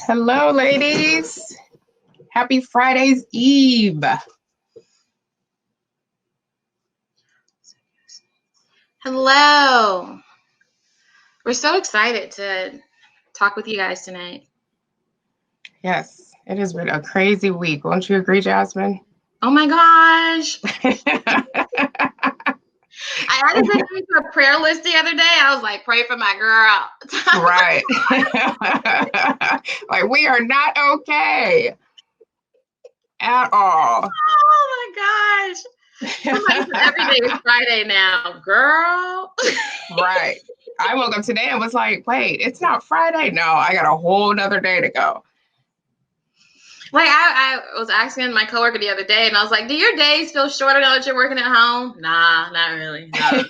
Hello, ladies. Happy Friday's Eve. Hello. We're so excited to talk with you guys tonight. Yes, it has been a crazy week. Won't you agree, Jasmine? Oh my gosh. I added this to a prayer list the other day. I was like, pray for my girl. Right. Like, we are not okay at all. Oh my gosh. Somebody said every day is Friday now, girl. Right. I woke up today and was like, wait, it's not Friday. No, I got a whole nother day to go. Like I was asking my coworker the other day, and I was like, do your days feel shorter now that you're working at home? Nah, not really. No.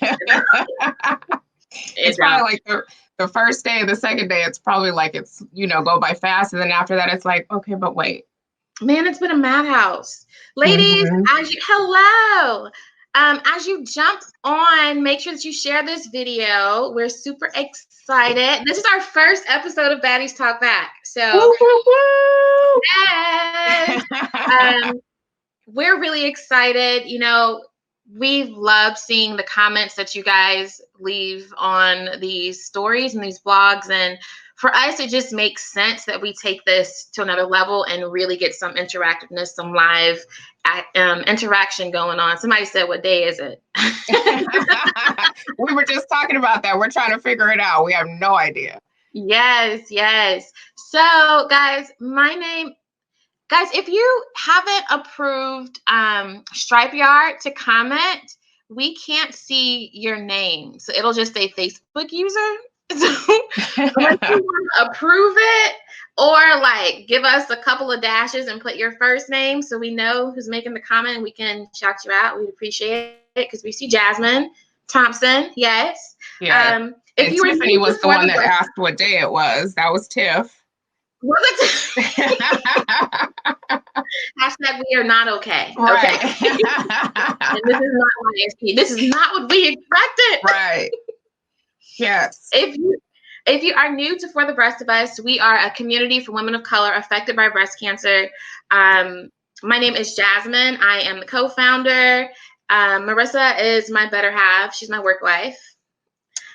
It's probably like the first day, the second day, it's probably like it's, go by fast. And then after that, it's like, okay, but wait. Man, it's been a madhouse. Ladies, hello. As you jump on, make sure that you share this video. We're super excited. This is our first episode of Baddies Talk Back. So, yes. We're really excited. We've loved seeing the comments that you guys leave on these stories and these blogs. And for us, it just makes sense that we take this to another level and really get some interactiveness, some live interaction going on. Somebody said, what day is it? We were just talking about that. We're trying to figure it out. We have no idea. Yes. So, guys, Guys, if you haven't approved StripeYard to comment, we can't see your name. So it'll just say Facebook user. So unless you want to approve it or give us a couple of dashes and put your first name so we know who's making the comment and we can shout you out. We'd appreciate it because we see Jasmine Thompson. Yes. Yeah. If and Tiffany was the one that asked what day it was. That was Tiff. Was it? Hashtag we are not okay. Right. Okay. And this is not YSP. This is not what we expected. Right. Yes. If you are new to For the Breast of Us, we are a community for women of color affected by breast cancer. My name is Jasmine. I am the co-founder. Marissa is my better half. She's my work wife.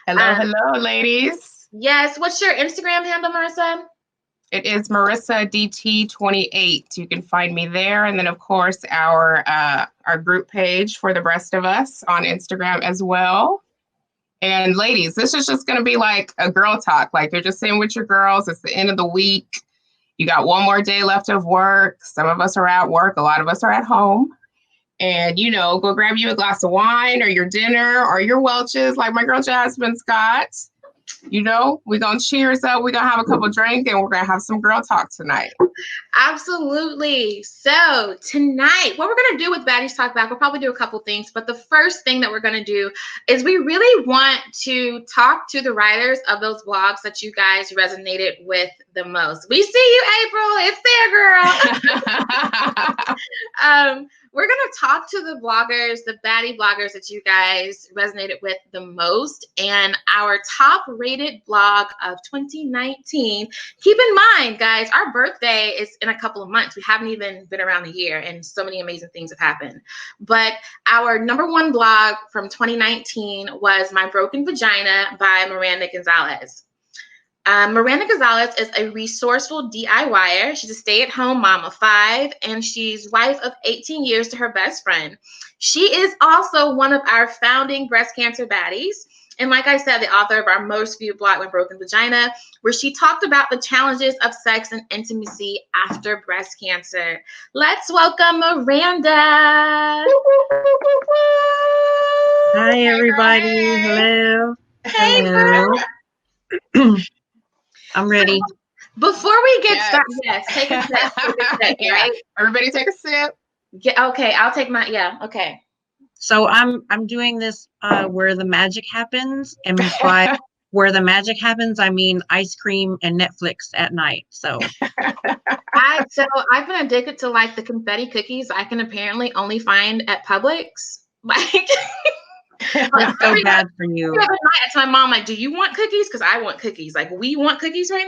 Hello, ladies. Yes. What's your Instagram handle, Marissa? It is Marissa DT28. You can find me there. And then, of course, our group page For the Breast of Us on Instagram as well. And ladies, this is just going to be like a girl talk. Like you're just sitting with your girls. It's the end of the week. You got one more day left of work. Some of us are at work. A lot of us are at home. And, go grab you a glass of wine or your dinner or your Welch's like my girl Jasmine's got. We're going to cheers up. We're going to have a couple drinks and we're going to have some girl talk tonight. Absolutely. So tonight, what we're going to do with Baddies Talk Back, we'll probably do a couple things, but the first thing that we're going to do is we really want to talk to the writers of those blogs that you guys resonated with the most. We see you, April. It's there, girl. We're going to talk to the bloggers, the baddie bloggers that you guys resonated with the most, and our top rated blog of 2019. Keep in mind, guys, our birthday is in a couple of months. We haven't even been around a year, and so many amazing things have happened. But our number one blog from 2019 was My Broken Vagina by Miranda Gonzales. Miranda Gonzales is a resourceful DIYer. She's a stay-at-home mom of 5, and she's wife of 18 years to her best friend. She is also one of our founding breast cancer baddies. And like I said, the author of our most viewed blog, My Broken Vagina, where she talked about the challenges of sex and intimacy after breast cancer. Let's welcome Miranda. Hi, everybody. Hello. Hey, Hello. I'm ready. Before we get started, yes, take a sip, right? Everybody take a sip. Okay, I'll take my, okay. So I'm doing this where the magic happens, and by where the magic happens, I mean ice cream and Netflix at night. So I've been addicted to the confetti cookies I can apparently only find at Publix. That's so bad for you. The other night, I told my mom, do you want cookies? Because I want cookies. We want cookies right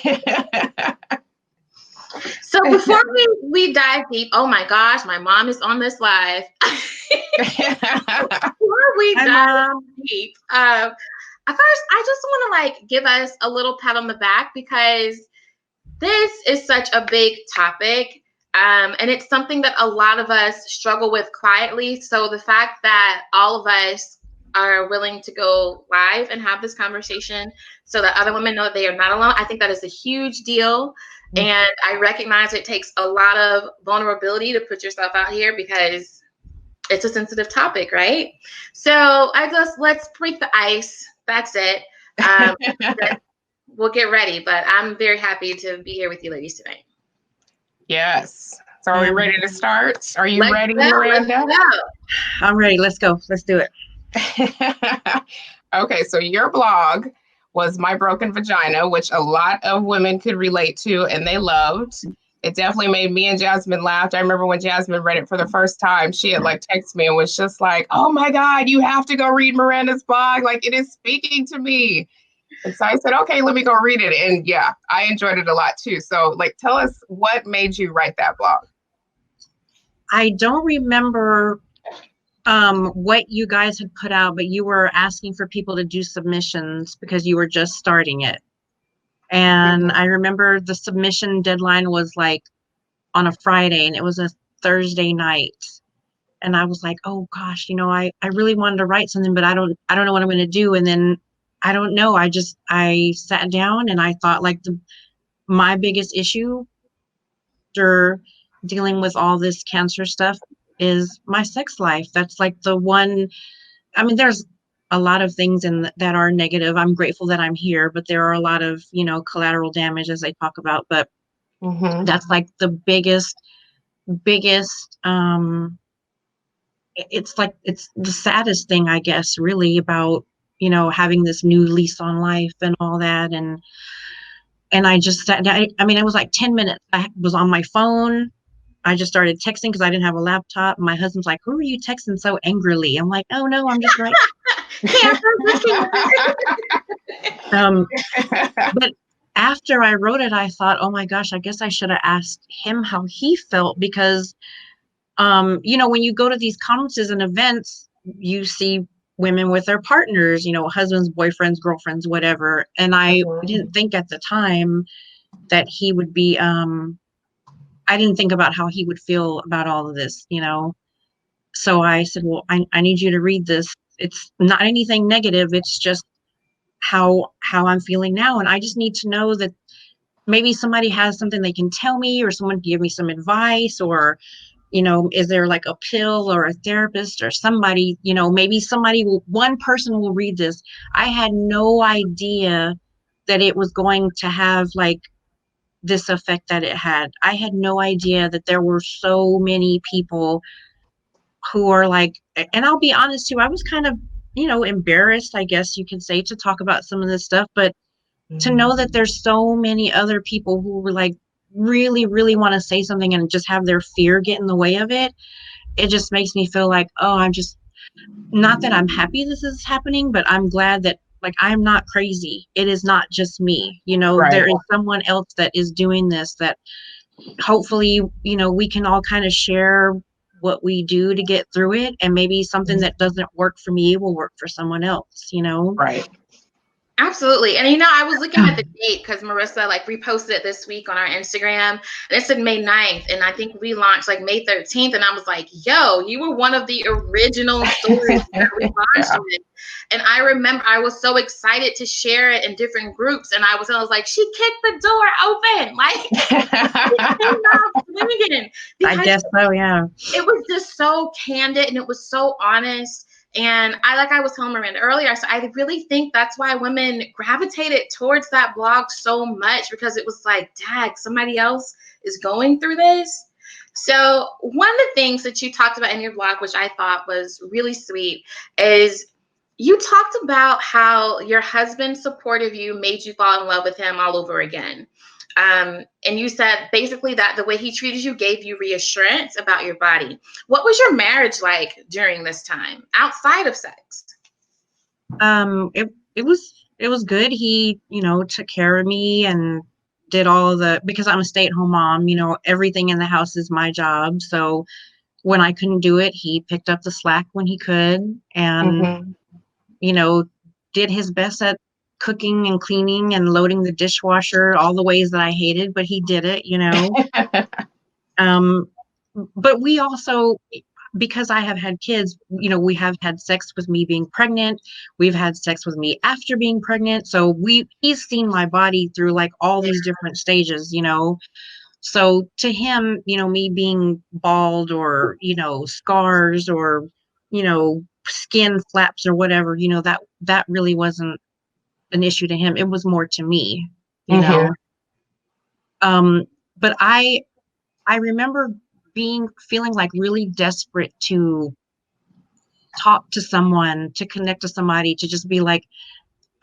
now. So before we dive deep, oh my gosh, my mom is on this live. Before we dive deep, first I just want to like give us a little pat on the back because this is such a big topic. And it's something that a lot of us struggle with quietly. So the fact that all of us are willing to go live and have this conversation so that other women know that they are not alone, I think that is a huge deal. And I recognize it takes a lot of vulnerability to put yourself out here because it's a sensitive topic, right? So let's break the ice. That's it. We'll get ready, but I'm very happy to be here with you ladies tonight. Yes. So are we ready to start? Are you ready, go, Miranda? I'm ready. Let's go. Let's do it. Okay, so your blog was My Broken Vagina, which a lot of women could relate to and they loved. It definitely made me and Jasmine laugh. I remember when Jasmine read it for the first time, she had like texted me and was just like, oh my God, you have to go read Miranda's blog. Like it is speaking to me. And so I said, okay, let me go read it. And yeah, I enjoyed it a lot too. So like, tell us what made you write that blog? I don't remember what you guys had put out, but you were asking for people to do submissions because you were just starting it. And I remember the submission deadline was like on a Friday and it was a Thursday night. And I was like, oh gosh, I really wanted to write something, but I don't know what I'm going to do. And then I don't know. I sat down and I thought like my biggest issue after dealing with all this cancer stuff is my sex life. That's like the one. I mean, there's a lot of things that are negative. I'm grateful that I'm here, but there are a lot of, collateral damage as I talk about, but that's like the biggest, it's like, it's the saddest thing, I guess, really about, having this new lease on life and all that. And I just sat down. I mean, it was like 10 minutes. I was on my phone. I just started texting because I didn't have a laptop. My husband's like, who are you texting so angrily? I'm like, oh no, I'm just writing. But after I wrote it, I thought, oh my gosh, I guess I should have asked him how he felt because, when you go to these conferences and events, you see women with their partners, husbands, boyfriends, girlfriends, whatever. And I didn't think at the time that he would be, I didn't think about how he would feel about all of this, So I said, well, I need you to read this. It's not anything negative. It's just how I'm feeling now. And I just need to know that maybe somebody has something they can tell me or someone can give me some advice or, is there like a pill or a therapist or somebody, maybe one person will read this. I had no idea that it was going to have like this effect that it had. I had no idea that there were so many people who are like, and I'll be honest too, I was kind of, embarrassed, I guess you could say, to talk about some of this stuff, but to know that there's so many other people who were like really, really want to say something and just have their fear get in the way of it, it just makes me feel like, oh, I'm just, not that I'm happy this is happening, but I'm glad that like I'm not crazy. It is not just me, Right. There is someone else that is doing this that hopefully, we can all kind of share what we do to get through it. And maybe something that doesn't work for me will work for someone else, Right. Absolutely. And I was looking at the date because Marissa like reposted it this week on our Instagram and it said May 9th. And I think we launched like May 13th. And I was like, yo, you were one of the original stories that we launched with. And I remember I was so excited to share it in different groups. And I was like, she kicked the door open. Like, she came out swinging. I guess so, yeah. It was just so candid and it was so honest. And I was telling Miranda earlier, so I really think that's why women gravitated towards that blog so much because it was like, dag, somebody else is going through this. So one of the things that you talked about in your blog, which I thought was really sweet, is you talked about how your husband's support of you made you fall in love with him all over again. And you said basically that the way he treated you gave you reassurance about your body. What was your marriage like during this time outside of sex? It was good. He, took care of me and did all the, because I'm a stay-at-home mom, everything in the house is my job. So when I couldn't do it, he picked up the slack when he could, and Mm-hmm. Did his best at cooking and cleaning and loading the dishwasher, all the ways that I hated, but he did it. Um, but we also, because I have had kids, we have had sex with me being pregnant. We've had sex with me after being pregnant. So he's seen my body through like all these different stages. So to him, me being bald or, scars or, skin flaps or whatever, that really wasn't an issue to him. It was more to me, you Mm-hmm. know. Um, but I remember feeling like really desperate to talk to someone, to connect to somebody, to just be like,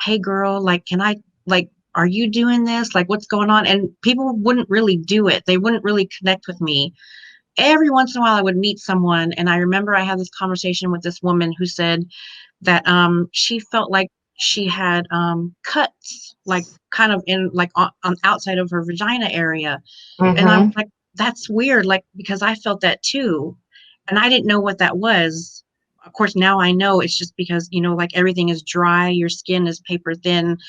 hey girl, like, can I, like, are you doing this? Like, what's going on? And people wouldn't really do it. They wouldn't really connect with me. Every once in a while I would meet someone, and I remember I had this conversation with this woman who said that she felt like she had cuts, like kind of in like on outside of her vagina area. And I was Mm-hmm. like, that's weird, like, because I felt that too. And I didn't know what that was. Of course, now I know it's just because, like everything is dry, your skin is paper thin.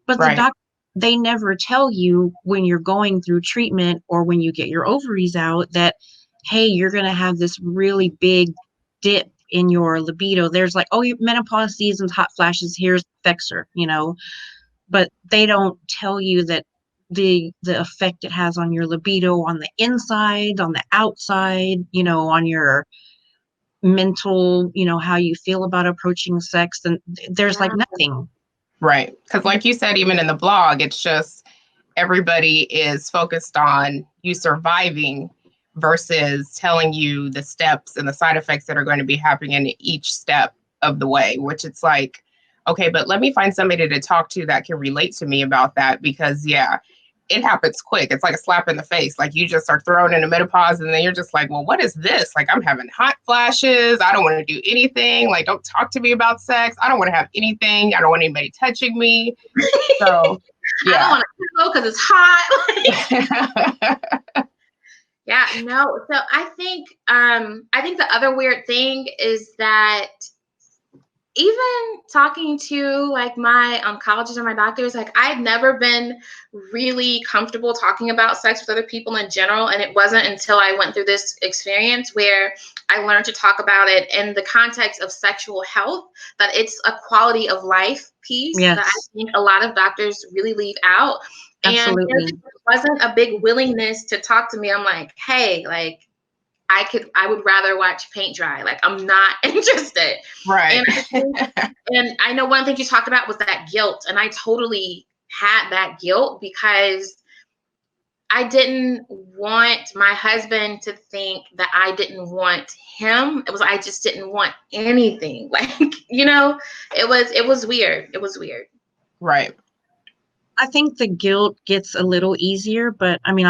But Right. they never tell you when you're going through treatment or when you get your ovaries out that, hey, you're going to have this really big dip in your libido. There's like, oh, your menopause seasons, hot flashes, here's Fexer. But they don't tell you that the effect it has on your libido, on the inside, on the outside, on your mental, how you feel about approaching sex. And there's like nothing. Right. Because like you said, even in the blog, it's just everybody is focused on you surviving versus telling you the steps and the side effects that are going to be happening in each step of the way, which it's like, okay, but let me find somebody to talk to that can relate to me about that because, yeah, it happens quick. It's like a slap in the face. Like you just are thrown into menopause and then you're just like, well, what is this? Like I'm having hot flashes. I don't want to do anything. Like don't talk to me about sex. I don't want to have anything. I don't want anybody touching me. So yeah. I don't want to go because it's hot. Yeah, no. So I think the other weird thing is that even talking to like my oncologists or my doctors, like I've never been really comfortable talking about sex with other people in general. And it wasn't until I went through this experience where I learned to talk about it in the context of sexual health, that it's a quality of life piece Yes. that I think a lot of doctors really leave out. Absolutely. And there wasn't a big willingness to talk to me. I'm like, hey, like, I would rather watch paint dry. Like I'm not interested. Right. And I know one of the things you talked about was that guilt. And I totally had that guilt because I didn't want my husband to think that I didn't want him. I just didn't want anything. Like, it was weird. It was weird. Right. I think the guilt gets a little easier, but I mean,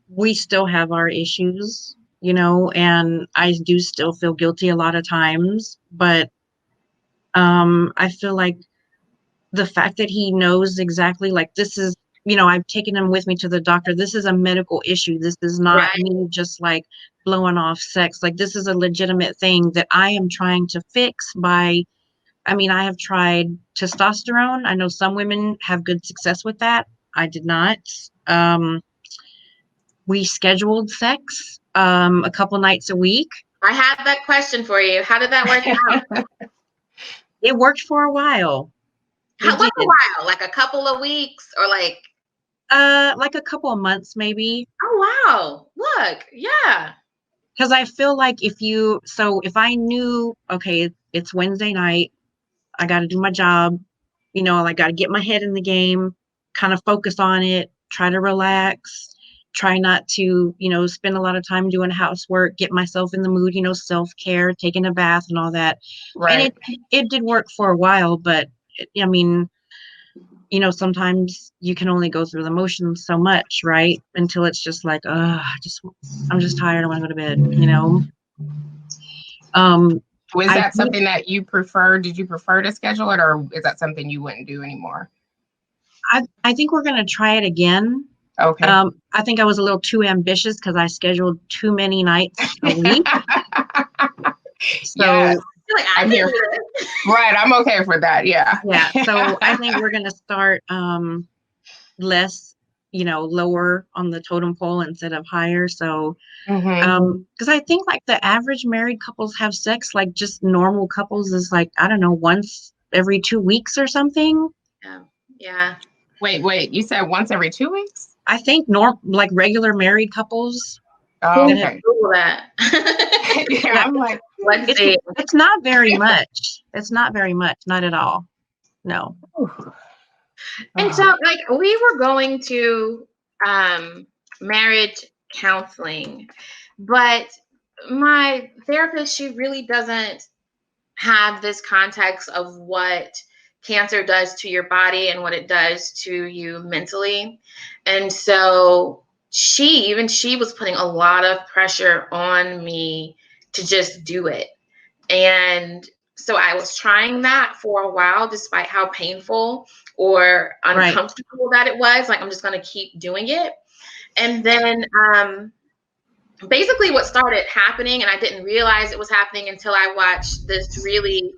we still have our issues, and I do still feel guilty a lot of times, but I feel like the fact that he knows exactly, like, this is, I've taken him with me to the doctor. This is a medical issue. This is not Right. me just like blowing off sex. Like, this is a legitimate thing that I am trying to fix by, I mean, I have tried testosterone. I know some women have good success with that. I did not. We scheduled sex a couple nights a week. I had that question for you. How did that work out? It worked for a while. What's a while? Like a couple of weeks or like a couple of months maybe. Oh wow. Look, yeah. Because I feel like if I knew, okay, it's Wednesday night, I got to do my job, I got to get my head in the game, kind of focus on it, try to relax, try not to, spend a lot of time doing housework, get myself in the mood, self-care, taking a bath and all that. Right. And it did work for a while, but I mean, sometimes you can only go through the motions so much, right? Until it's just like, I'm just tired. I want to go to bed, Was I that something that you prefer? Did you prefer to schedule it, or is that something you wouldn't do anymore? I think we're going to try it again. Okay. I think I was a little too ambitious because I scheduled too many nights a week. Yes, So You're like, I I'm can here. do this. Right, I'm okay for that. Yeah. yeah, so I think we're gonna start less, lower on the totem pole instead of higher. So Hmm. because I think like the average married couples have sex like just normal couples is like, I don't know, once every 2 weeks or something. Yeah. Yeah. Wait. You said once every 2 weeks? I think like regular married couples Oh, that Who have, okay. Google that? Yeah, yeah, I'm like, Let's it's see. it's not very much. It's not very much, not at all. No. "Ooh." And so, like, we were going to marriage counseling, but my therapist, she really doesn't have this context of what cancer does to your body and what it does to you mentally. And so she was putting a lot of pressure on me to just do it. And so I was trying that for a while, despite how painful or Right. uncomfortable that it was. Like, I'm just going to keep doing it. And then basically what started happening, and I didn't realize it was happening until I watched this really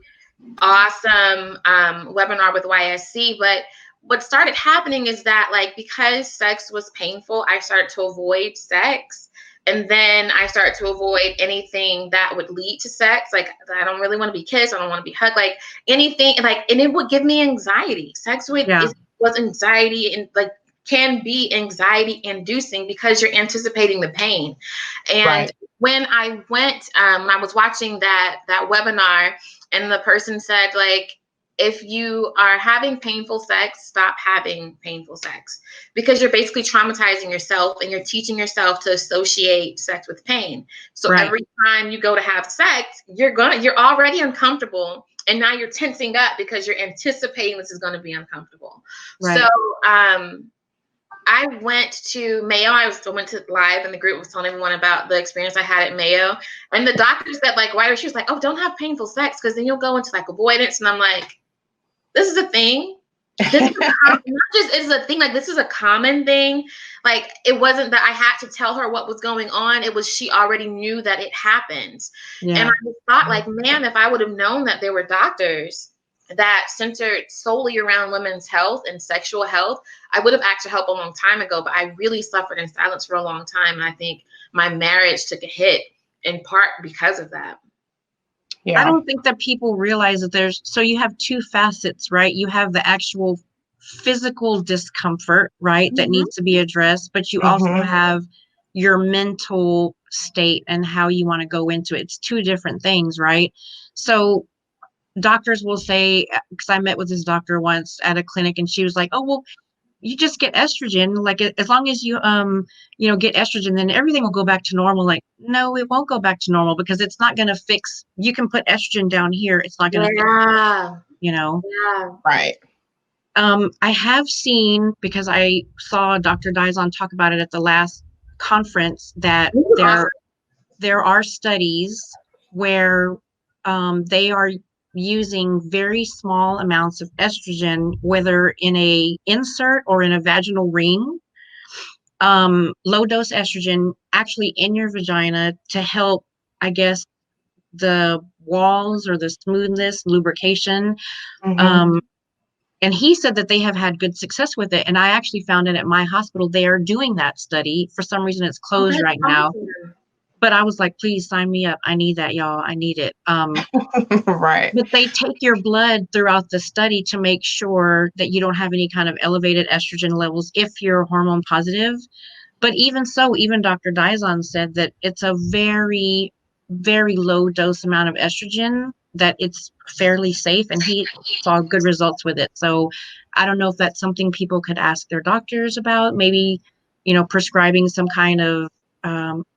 awesome webinar with YSC. But what started happening is that, like, because sex was painful, I started to avoid sex. And then I started to avoid anything that would lead to sex. Like, I don't really want to be kissed. I don't want to be hugged. Like anything, like, and it would give me anxiety. Sex Yeah. was anxiety, and like can be anxiety inducing because you're anticipating the pain. And right. when I went, I was watching that webinar, and the person said, like, if you are having painful sex, stop having painful sex, because you're basically traumatizing yourself and you're teaching yourself to associate sex with pain. So Right. every time you go to have sex, you're already uncomfortable, and now you're tensing up because you're anticipating this is going to be uncomfortable. Right. So I went to Mayo. I went to live, and the group was telling everyone about the experience I had at Mayo. And the doctor said, like, why? She was like, oh, don't have painful sex because then you'll go into like avoidance. And I'm like, this is a thing. This is not just is a thing. Like, this is a common thing. Like, it wasn't that I had to tell her what was going on. It was she already knew that it happened. Yeah. And I just thought, like, man, if I would have known that there were doctors that centered solely around women's health and sexual health, I would have asked for help a long time ago. But I really suffered in silence for a long time. And I think my marriage took a hit in part because of that. I Yeah. don't think that people realize that so you have two facets, right? You have the actual physical discomfort, right, that needs to be addressed, but you also Hmm. have your mental state and how you want to go into it. It's two different things, right? So doctors will say, because I met with this doctor once at a clinic, and she was like, oh, well, you just get estrogen, like as long as you get estrogen, then everything will go back to normal. Like, no, it won't go back to normal, because it's not going to fix. You can put estrogen down here, it's not going to fix, Yeah. yeah. Right. I have seen, because I saw Dr. Dizon talk about it at the last conference, that there are studies where they are using very small amounts of estrogen, whether in a insert or in a vaginal ring, low dose estrogen actually in your vagina to help, I guess, the walls or the smoothness, lubrication. Hmm. Um, and he said that they have had good success with it. And I actually found it at my hospital. They are doing that study. For some reason, it's closed right now. But I was like, please sign me up. I need that, y'all. I need it. Right. But they take your blood throughout the study to make sure that you don't have any kind of elevated estrogen levels if you're hormone positive. But even so, even Dr. Dizon said that it's a very, very low dose amount of estrogen, that it's fairly safe, and he saw good results with it. So I don't know if that's something people could ask their doctors about, maybe, prescribing some kind of,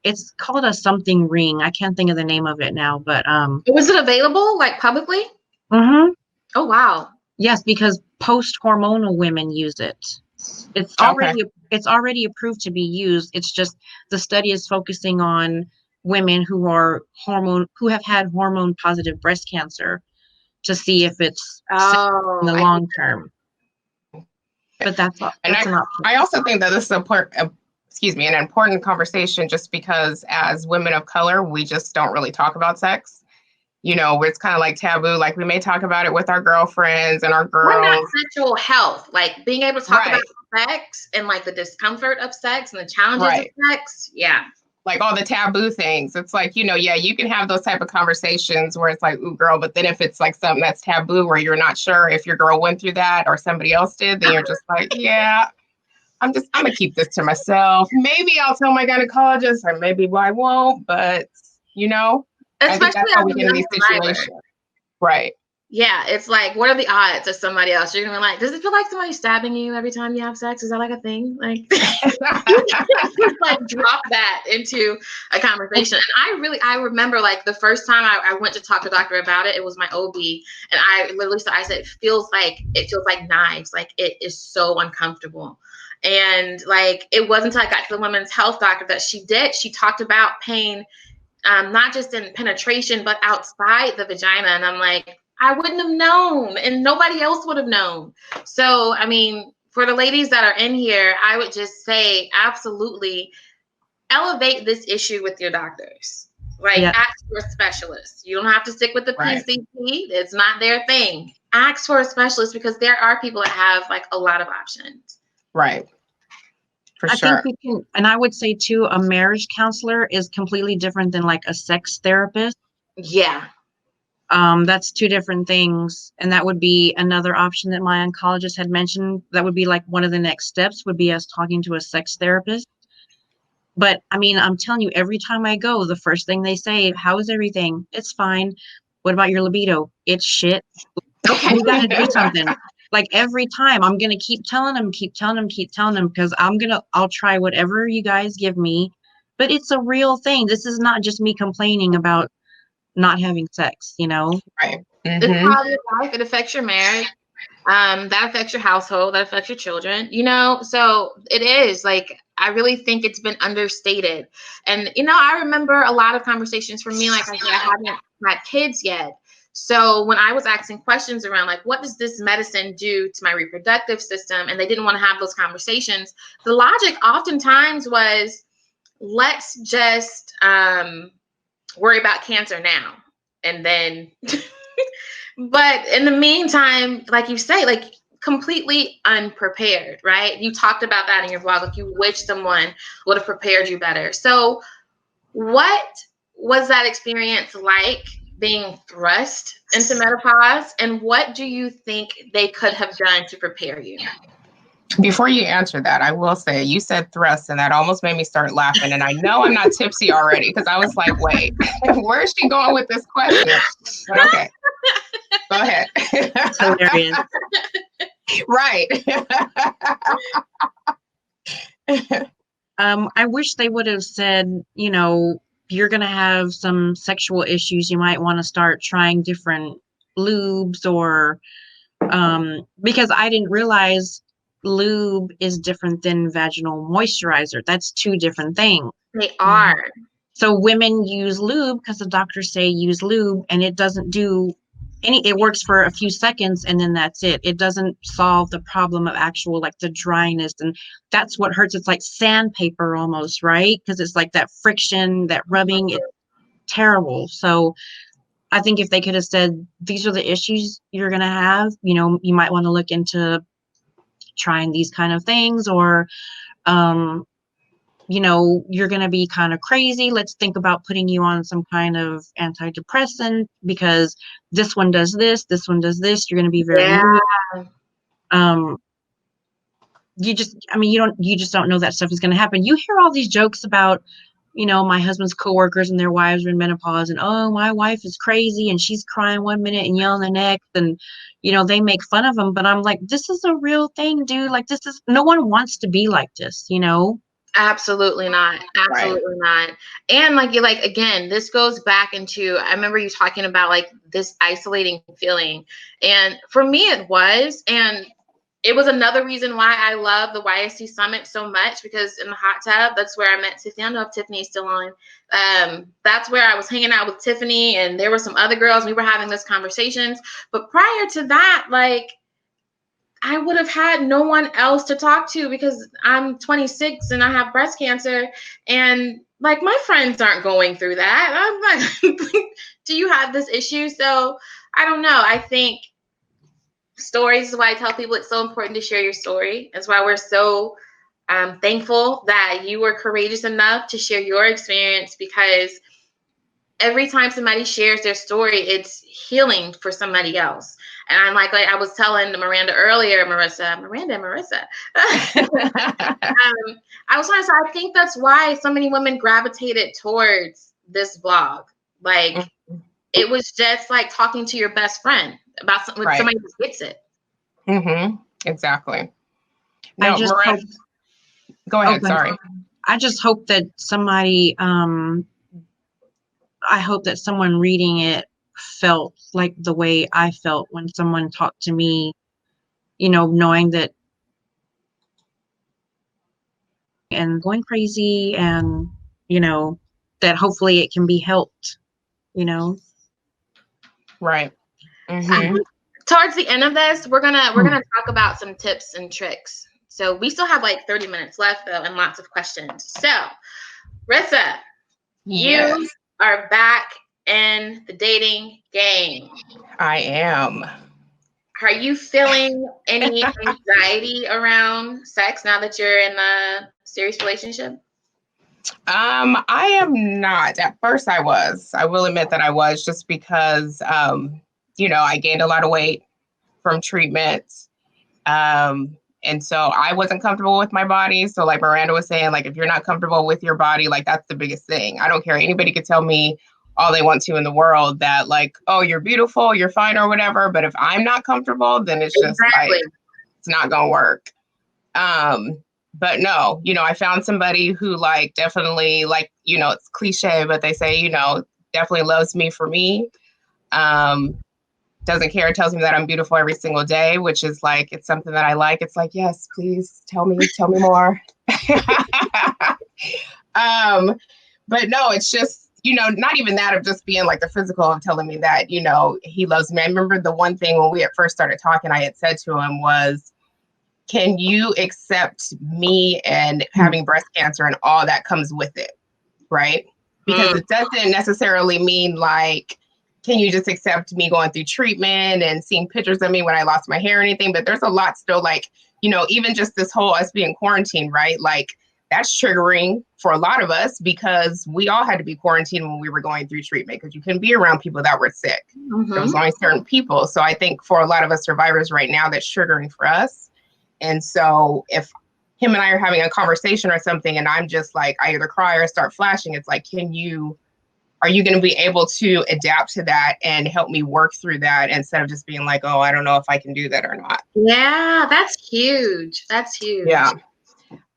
it's called a something ring. I can't think of the name of it now, but Was it available, like, publicly? mhm. Oh, wow. Yes, because post-hormonal women use it. It's Okay. already approved to be used. It's just the study is focusing on women who have had hormone positive breast cancer, to see if it's safe in Oh, the long term. But that's And an option. I also think that this is an important conversation just because as women of color, we just don't really talk about sex. You know, it's kind of like taboo. Like we may talk about it with our girlfriends and our We're not girls. sexual health, like being able to talk Right. about sex and like the discomfort of sex and the challenges Right. of sex. Yeah. Like all the taboo things. It's like, you know, yeah, you can have those type of conversations where it's like, ooh, girl, but then if it's like something that's taboo where you're not sure if your girl went through that or somebody else did, then you're just like, yeah, I'm gonna keep this to myself. Maybe I'll tell my gynecologist or maybe I won't, but you know, I think Especially that's how as we a get in young these survivor. situations. Right. Yeah, it's like, what are the odds of somebody else? You're gonna be like, does it feel like somebody stabbing you every time you have sex? Is that like a thing? Like, just like drop that into a conversation. And I remember like the first time I went to talk to a doctor about it, it was my OB, and I literally said, it feels like knives. Like it is so uncomfortable. And like it wasn't until I got to the women's health doctor that she talked about pain, not just in penetration, but outside the vagina. And I'm like, I wouldn't have known, and nobody else would have known. So, I mean, for the ladies that are in here, I would just say absolutely elevate this issue with your doctors. Like, ask for a specialist. You don't have to stick with the PCP. It's not their thing. Ask for a specialist because there are people that have like a lot of options. Right. For I sure. think you can, and I would say too, a marriage counselor is completely different than like a sex therapist. Yeah. That's two different things. And that would be another option that my oncologist had mentioned. That would be like one of the next steps would be us talking to a sex therapist. But I mean, I'm telling you, every time I go, the first thing they say, how is everything? It's fine. What about your libido? It's shit. Okay. We got to do something. Like every time I'm going to keep telling them because I'll try whatever you guys give me, but it's a real thing. This is not just me complaining about not having sex, you know? Right. It's quality of life. It affects your marriage. That affects your household. That affects your children, you know? So it is like, I really think it's been understated. And, you know, I remember a lot of conversations for me, like I said, I haven't had kids yet. So when I was asking questions around like, what does this medicine do to my reproductive system? And they didn't want to have those conversations. The logic oftentimes was, let's just worry about cancer now. And then, but in the meantime, like you say, like completely unprepared, right? You talked about that in your blog, like you wish someone would have prepared you better. So what was that experience like, being thrust into menopause, and what do you think they could have done to prepare you? Before you answer that, I will say you said thrust, and that almost made me start laughing. And I know I'm not tipsy already because I was like, wait, where is she going with this question? But okay, go ahead. It's hilarious. Right. I wish they would have said, you know, you're going to have some sexual issues. You might want to start trying different lubes or, because I didn't realize lube is different than vaginal moisturizer. That's two different things. They are. So women use lube because the doctors say use lube, and it doesn't do it works for a few seconds and then that's it. It doesn't solve the problem of actual like the dryness, and that's what hurts. It's like sandpaper almost, right? Because it's like that friction, that rubbing. It's terrible. So I think if they could have said, these are the issues you're going to have, you know, you might want to look into trying these kind of things, or, you know, you're going to be kind of crazy. Let's think about putting you on some kind of antidepressant because this one does this, this one does this. You're going to be very moody. You just don't know that stuff is going to happen. You hear all these jokes about, you know, my husband's coworkers and their wives are in menopause, and oh, my wife is crazy and she's crying one minute and yelling the next, and you know, they make fun of them, but I'm like, this is a real thing, dude. Like, this is, no one wants to be like this, you know? Absolutely not. Absolutely not. And like again, this goes back into, I remember you talking about like this isolating feeling, and for me it was, and it was another reason why I love the YSC Summit so much, because in the hot tub, that's where I met Tiffany. I don't know if Tiffany's still on. That's where I was hanging out with Tiffany, and there were some other girls. We were having those conversations. But prior to that, like, I would have had no one else to talk to because I'm 26 and I have breast cancer, and like my friends aren't going through that. I'm like, do you have this issue? So I don't know. I think stories is why I tell people it's so important to share your story. That's why we're so thankful that you were courageous enough to share your experience, because every time somebody shares their story, it's healing for somebody else. And I'm like I was telling Miranda earlier, Marissa. I was trying to say, I think that's why so many women gravitated towards this blog. Like, it was just like talking to your best friend about something when somebody just gets it. Mm-hmm. Exactly. No, I just Miranda, go ahead. Sorry. I just hope that somebody, I hope that someone reading it felt like the way I felt when someone talked to me, you know, knowing that and going crazy, and, you know, that hopefully it can be helped, you know. Right. Mm-hmm. Towards the end of this, we're gonna talk about some tips and tricks. So we still have like 30 minutes left though, and lots of questions. So, Rissa, Yes. you are back in the dating game. I am. Are you feeling any anxiety around sex now that you're in a serious relationship? I am not. At first I was. I will admit that I was, just because I gained a lot of weight from treatment. And so I wasn't comfortable with my body. So like Miranda was saying, like, if you're not comfortable with your body, like, that's the biggest thing. I don't care. Anybody could tell me all they want to in the world that, like, oh, you're beautiful, you're fine or whatever. But if I'm not comfortable, then it's just like, it's not going to work. But no, I found somebody who, like, definitely, like, it's cliche, but they say, definitely loves me for me. Doesn't care, tells me that I'm beautiful every single day, which is like, it's something that I like. It's like, yes, please tell me more. But no, it's just, not even that of just being like the physical of telling me that, he loves me. I remember the one thing when we had first started talking, I had said to him was, can you accept me and having breast cancer and all that comes with it? Right? Because it doesn't necessarily mean like, can you just accept me going through treatment and seeing pictures of me when I lost my hair or anything? But there's a lot still, like, even just this whole us being quarantined, right? Like, that's triggering for a lot of us because we all had to be quarantined when we were going through treatment because you couldn't be around people that were sick. There was only certain people. So I think for a lot of us survivors right now, that's triggering for us. And so if him and I are having a conversation or something and I'm just like, I either cry or start flashing, it's like, are you going to be able to adapt to that and help me work through that instead of just being like, oh, I don't know if I can do that or not. Yeah, that's huge. That's huge. Yeah.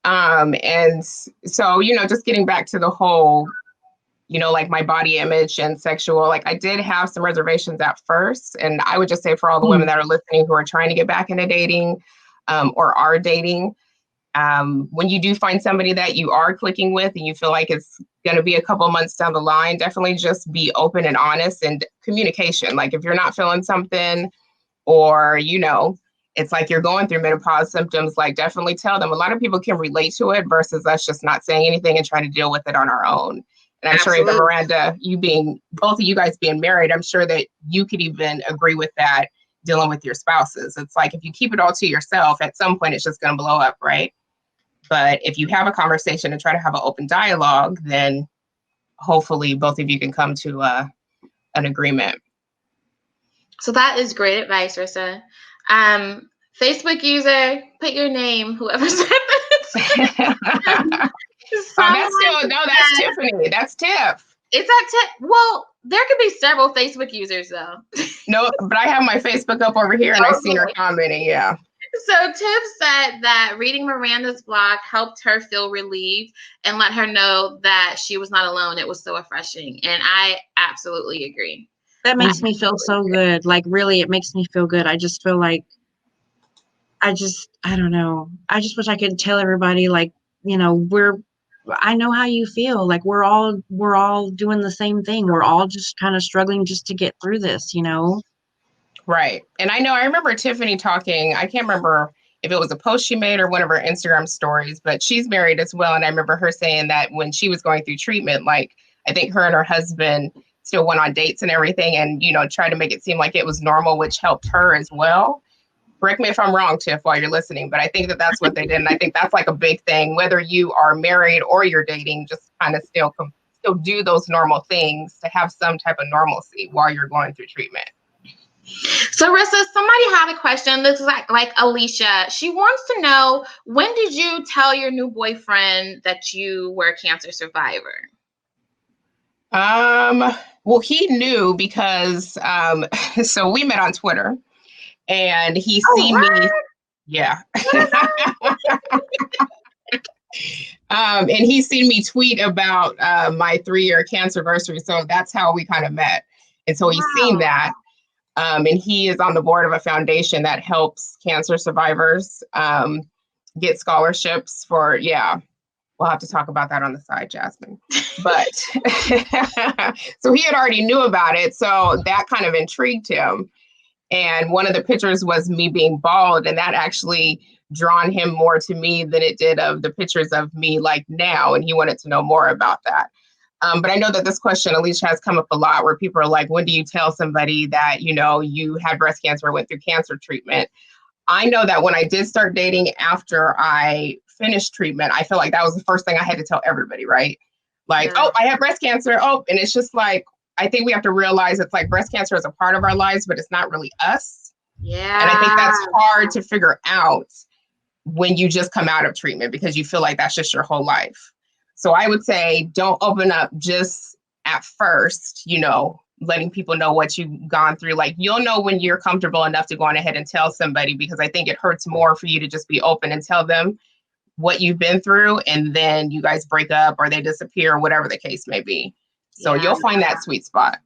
And so, just getting back to the whole, like my body image and sexual, like I did have some reservations at first. And I would just say for all the women that are listening who are trying to get back into dating or are dating, when you do find somebody that you are clicking with and you feel like it's going to be a couple months down the line, definitely just be open and honest and communication. Like if you're not feeling something or, it's like you're going through menopause symptoms, like definitely tell them. A lot of people can relate to it versus us just not saying anything and trying to deal with it on our own. And I'm sure even Miranda, both of you guys being married, I'm sure that you could even agree with that dealing with your spouses. It's like if you keep it all to yourself, at some point it's just going to blow up, right? But if you have a conversation and try to have an open dialogue, then hopefully both of you can come to an agreement. So that is great advice, Rissa. Facebook user, put your name, whoever said that. That's Tiffany. That's Tiff. Is that Tiff? Well, there could be several Facebook users though. No, but I have my Facebook up over here and I see her commenting. Yeah. So Tiff said that reading Miranda's blog helped her feel relieved and let her know that she was not alone. It was so refreshing. And I absolutely agree. That makes me feel so good. Like, really, it makes me feel good. I just feel like, I don't know. I just wish I could tell everybody, like, I know how you feel. Like, we're all doing the same thing. We're all just kind of struggling just to get through this, Right. And I remember Tiffany talking, I can't remember if it was a post she made or one of her Instagram stories, but she's married as well. And I remember her saying that when she was going through treatment, like I think her and her husband still went on dates and everything and, tried to make it seem like it was normal, which helped her as well. Correct me if I'm wrong, Tiff, while you're listening, but I think that that's what they did. And I think that's like a big thing, whether you are married or you're dating, just kind of still do those normal things to have some type of normalcy while you're going through treatment. So, Rissa, somebody had a question. This is like Alicia. She wants to know, when did you tell your new boyfriend that you were a cancer survivor? Well, he knew because so we met on Twitter and he seen me. Yeah. And he's seen me tweet about my 3-year cancer anniversary. So that's how we kind of met. And so he's seen that. And he is on the board of a foundation that helps cancer survivors get scholarships for, we'll have to talk about that on the side, Jasmine. But so he had already knew about it. So that kind of intrigued him. And one of the pictures was me being bald, and that actually drawn him more to me than it did of the pictures of me like now. And he wanted to know more about that. But I know that this question, Alicia, has come up a lot where people are like, when do you tell somebody that, you had breast cancer or went through cancer treatment? I know that when I did start dating after I finished treatment, I feel like that was the first thing I had to tell everybody, right? Like, oh, I have breast cancer. Oh, and it's just like, I think we have to realize it's like breast cancer is a part of our lives, but it's not really us. Yeah. And I think that's hard to figure out when you just come out of treatment because you feel like that's just your whole life. So I would say don't open up just at first, letting people know what you've gone through. Like, you'll know when you're comfortable enough to go on ahead and tell somebody, because I think it hurts more for you to just be open and tell them what you've been through, and then you guys break up or they disappear, whatever the case may be. So you'll find that sweet spot.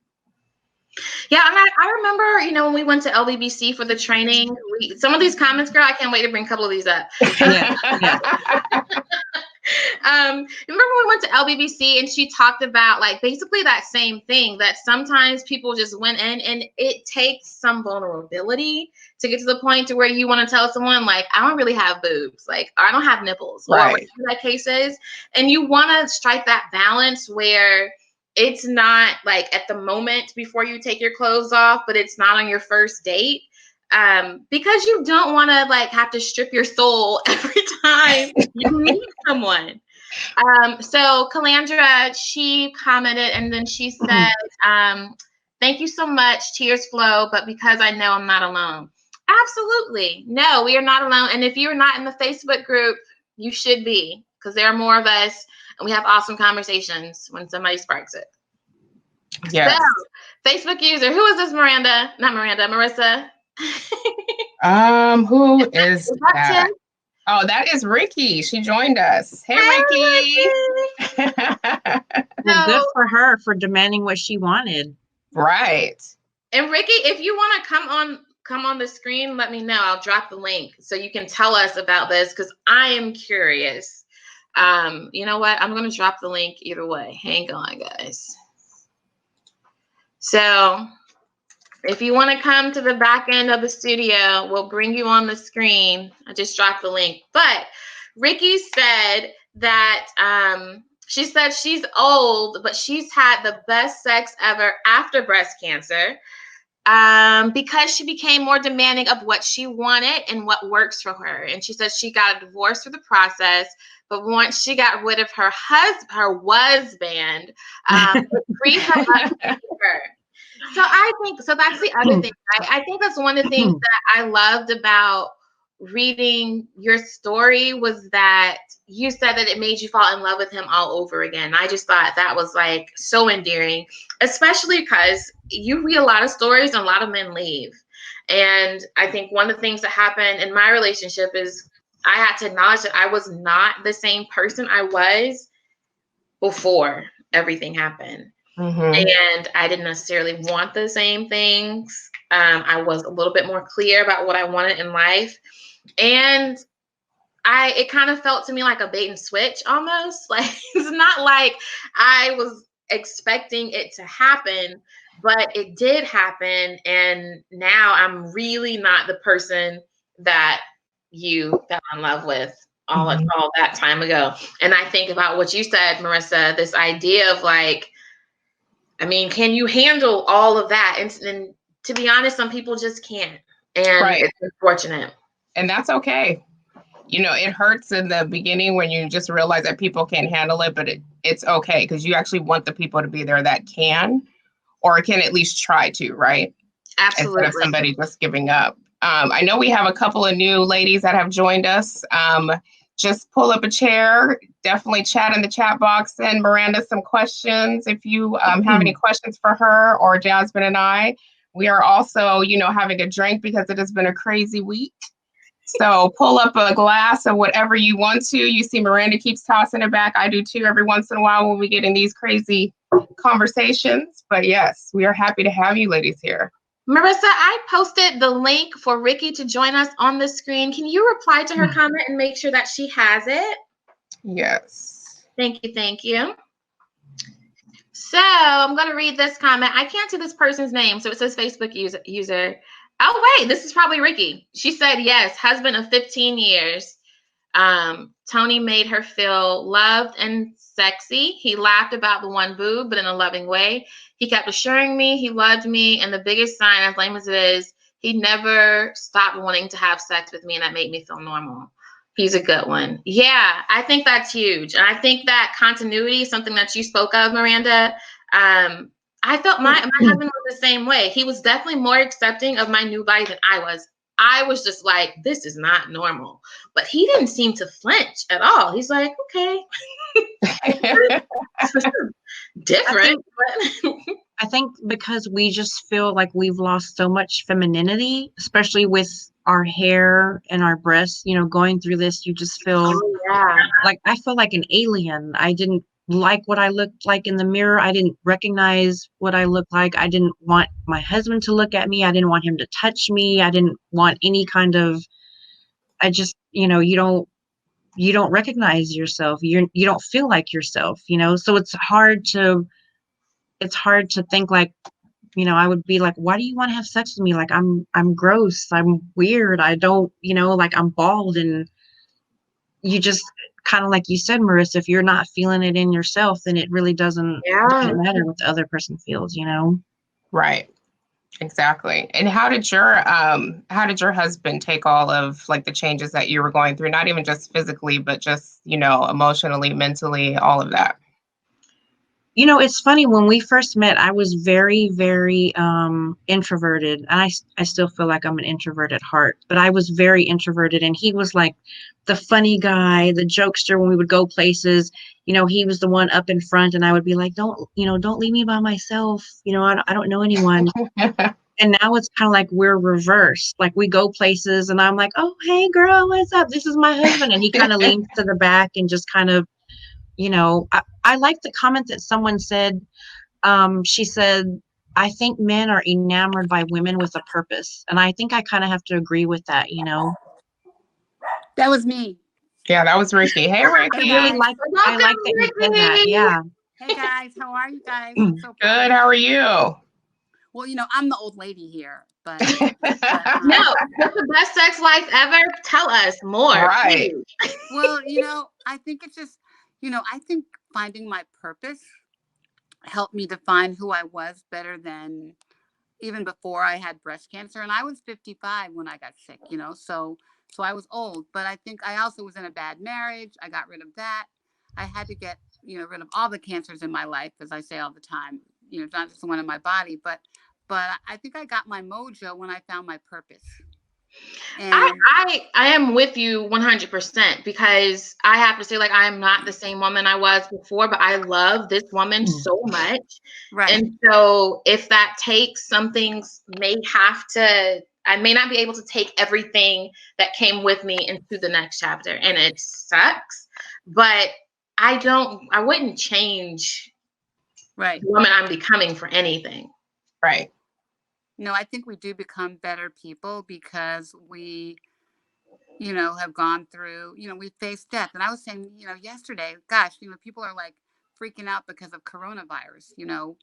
Yeah, and I remember, when we went to LBBC for the training, some of these comments, girl, I can't wait to bring a couple of these up. Yeah. Remember when we went to LBBC and she talked about like basically that same thing, that sometimes people just went in and it takes some vulnerability to get to the point to where you want to tell someone like, I don't really have boobs, like I don't have nipples, or whatever that case is. And you want to strike that balance where it's not like at the moment before you take your clothes off, but it's not on your first date. Because you don't want to like have to strip your soul every time you meet someone. So Calandra, she commented and then she said, thank you so much. Tears flow, but because I know I'm not alone. Absolutely. No, we are not alone. And if you're not in the Facebook group, you should be, because there are more of us and we have awesome conversations when somebody sparks it. Yes. So, Facebook user, who is this, Miranda? Not Miranda, Marissa. Who is that? Tim? Oh, that is Ricky. She joined us. Hey, Ricky. Well, good for her for demanding what she wanted. Right. And Ricky, if you want to come on the screen, let me know. I'll drop the link so you can tell us about this, because I am curious. You know what? I'm going to drop the link either way. Hang on, guys. So if you want to come to the back end of the studio, we'll bring you on the screen. I just dropped the link. But Ricky said that she said she's old, but she's had the best sex ever after breast cancer, because she became more demanding of what she wanted and what works for her. And she said she got a divorce through the process, but once she got rid of her husband, it freed her up to her. So I think, so that's the other thing. I think that's one of the things that I loved about reading your story, was that you said that it made you fall in love with him all over again. I just thought that was like so endearing, especially because you read a lot of stories and a lot of men leave. And I think one of the things that happened in my relationship is I had to acknowledge that I was not the same person I was before everything happened. And I didn't necessarily want the same things. I was a little bit more clear about what I wanted in life. And it kind of felt to me like a bait and switch almost. Like, it's not like I was expecting it to happen, but it did happen. And now I'm really not the person that you fell in love with all that time ago. And I think about what you said, Marissa, this idea of like, I mean, can you handle all of that? And to be honest, some people just can't. And Right. it's unfortunate. And that's okay. You know, it hurts in the beginning when you just realize that people can't handle it, but it's okay because you actually want the people to be there that can or can at least try to, right? Instead of Absolutely. somebody just giving up. I know we have a couple of new ladies that have joined us. Just pull up a chair, definitely chat in the chat box, send Miranda some questions if you have any questions for her or Jasmine and I. We are also, you know, having a drink because it has been a crazy week. So pull up a glass of whatever you want to. You see Miranda keeps tossing it back. I do too every once in a while when we get in these crazy conversations. But yes, we are happy to have you ladies here. Marissa, I posted the link for Ricky to join us on the screen. Can you reply to her comment and make sure that she has it? Yes. Thank you. Thank you. So I'm going to read this comment. I can't see this person's name. So it says Facebook user. Oh, wait, this is probably Ricky. She said, yes, husband of 15 years. Tony made her feel loved and sexy. He laughed about the one boob, but in a loving way. He kept assuring me he loved me. And the biggest sign, as lame as it is, he never stopped wanting to have sex with me. And that made me feel normal. He's a good one. Yeah, I think that's huge. And I think that continuity is something that you spoke of, Miranda. I felt my husband was the same way. He was definitely more accepting of my new body than I was. I was just like, this is not normal. But he didn't seem to flinch at all. He's like, okay. Different. I think because we just feel like we've lost so much femininity, especially with our hair and our breasts, you know, going through this, you just feel like I feel like an alien. I didn't like what I looked like in the mirror. I didn't recognize what I looked like. I didn't want my husband to look at me. I didn't want him to touch me. I didn't want any kind of, I just, you know, you don't recognize yourself. You don't feel like yourself, you know? So it's hard to think like, you know, I would be like, why do you want to have sex with me? Like, I'm gross. I'm weird. I don't, you know, like I'm bald. And you just kind of like you said, Marissa, if you're not feeling it in yourself, then it really doesn't matter what the other person feels, you know? Right. Exactly. And how did your husband take all of like the changes that you were going through, not even just physically, but just, you know, emotionally, mentally, all of that? You know, it's funny, when we first met, I was very, very introverted. And I still feel like I'm an introvert at heart, but I was very introverted. And he was like the funny guy, the jokester when we would go places. You know, he was the one up in front, and I would be like, don't leave me by myself. You know, I don't know anyone. And now it's kind of like we're reversed. Like we go places and I'm like, oh, hey, girl, what's up? This is my husband. And he kind of leans to the back and just kind of, you know, I like the comment that someone said. She said, I think men are enamored by women with a purpose. And I think I kind of have to agree with that, you know. That was me. Yeah, that was Ricky. Hey, Ricky. I like that you said that. Yeah. Hey, guys. How are you guys? So good. How are you? Well, you know, I'm the old lady here, but no, what's the best sex life ever? Tell us more. Right. Well, you know, I think it's just, you know, I think finding my purpose helped me define who I was better than even before I had breast cancer. And I was 55 when I got sick, you know, so I was old. But I think I also was in a bad marriage. I got rid of that. I had to get, you know, rid of all the cancers in my life, as I say all the time, you know, not just the one in my body, but I think I got my mojo when I found my purpose. And I am with you 100% because I have to say, like, I am not the same woman I was before, but I love this woman so much. right. And so if that takes, some things I may not be able to take everything that came with me into the next chapter, and it sucks, but I wouldn't change Right. the woman I'm becoming for anything. Right. No, I think we do become better people because we, you know, have gone through, you know, we faced death. And I was saying, you know, yesterday, gosh, you know, people are like freaking out because of coronavirus, you know,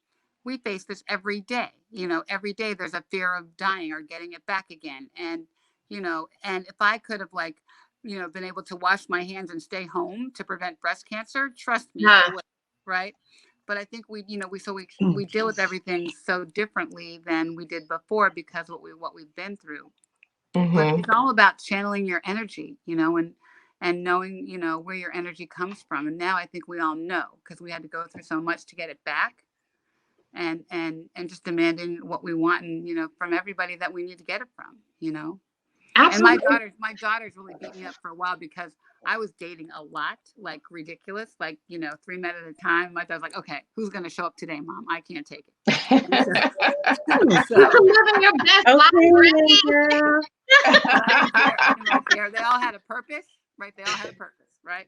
we face this every day. You know, every day there's a fear of dying or getting it back again. And, you know, and if I could have like, you know, been able to wash my hands and stay home to prevent breast cancer, trust me, I would, right? But I think we, you know, we deal with everything so differently than we did before because of what we've been through. But it's all about channeling your energy, you know, and knowing, you know, where your energy comes from. And now I think we all know because we had to go through so much to get it back, and just demanding what we want, and, you know, from everybody that we need to get it from, you know. Absolutely. And my daughters really beat me up for a while because I was dating a lot, like ridiculous, like, you know, 3 men at a time. My dad's like, okay, who's going to show up today, Mom? I can't take it. So, living your best life, right? They all had a purpose, right? They all had a purpose, right?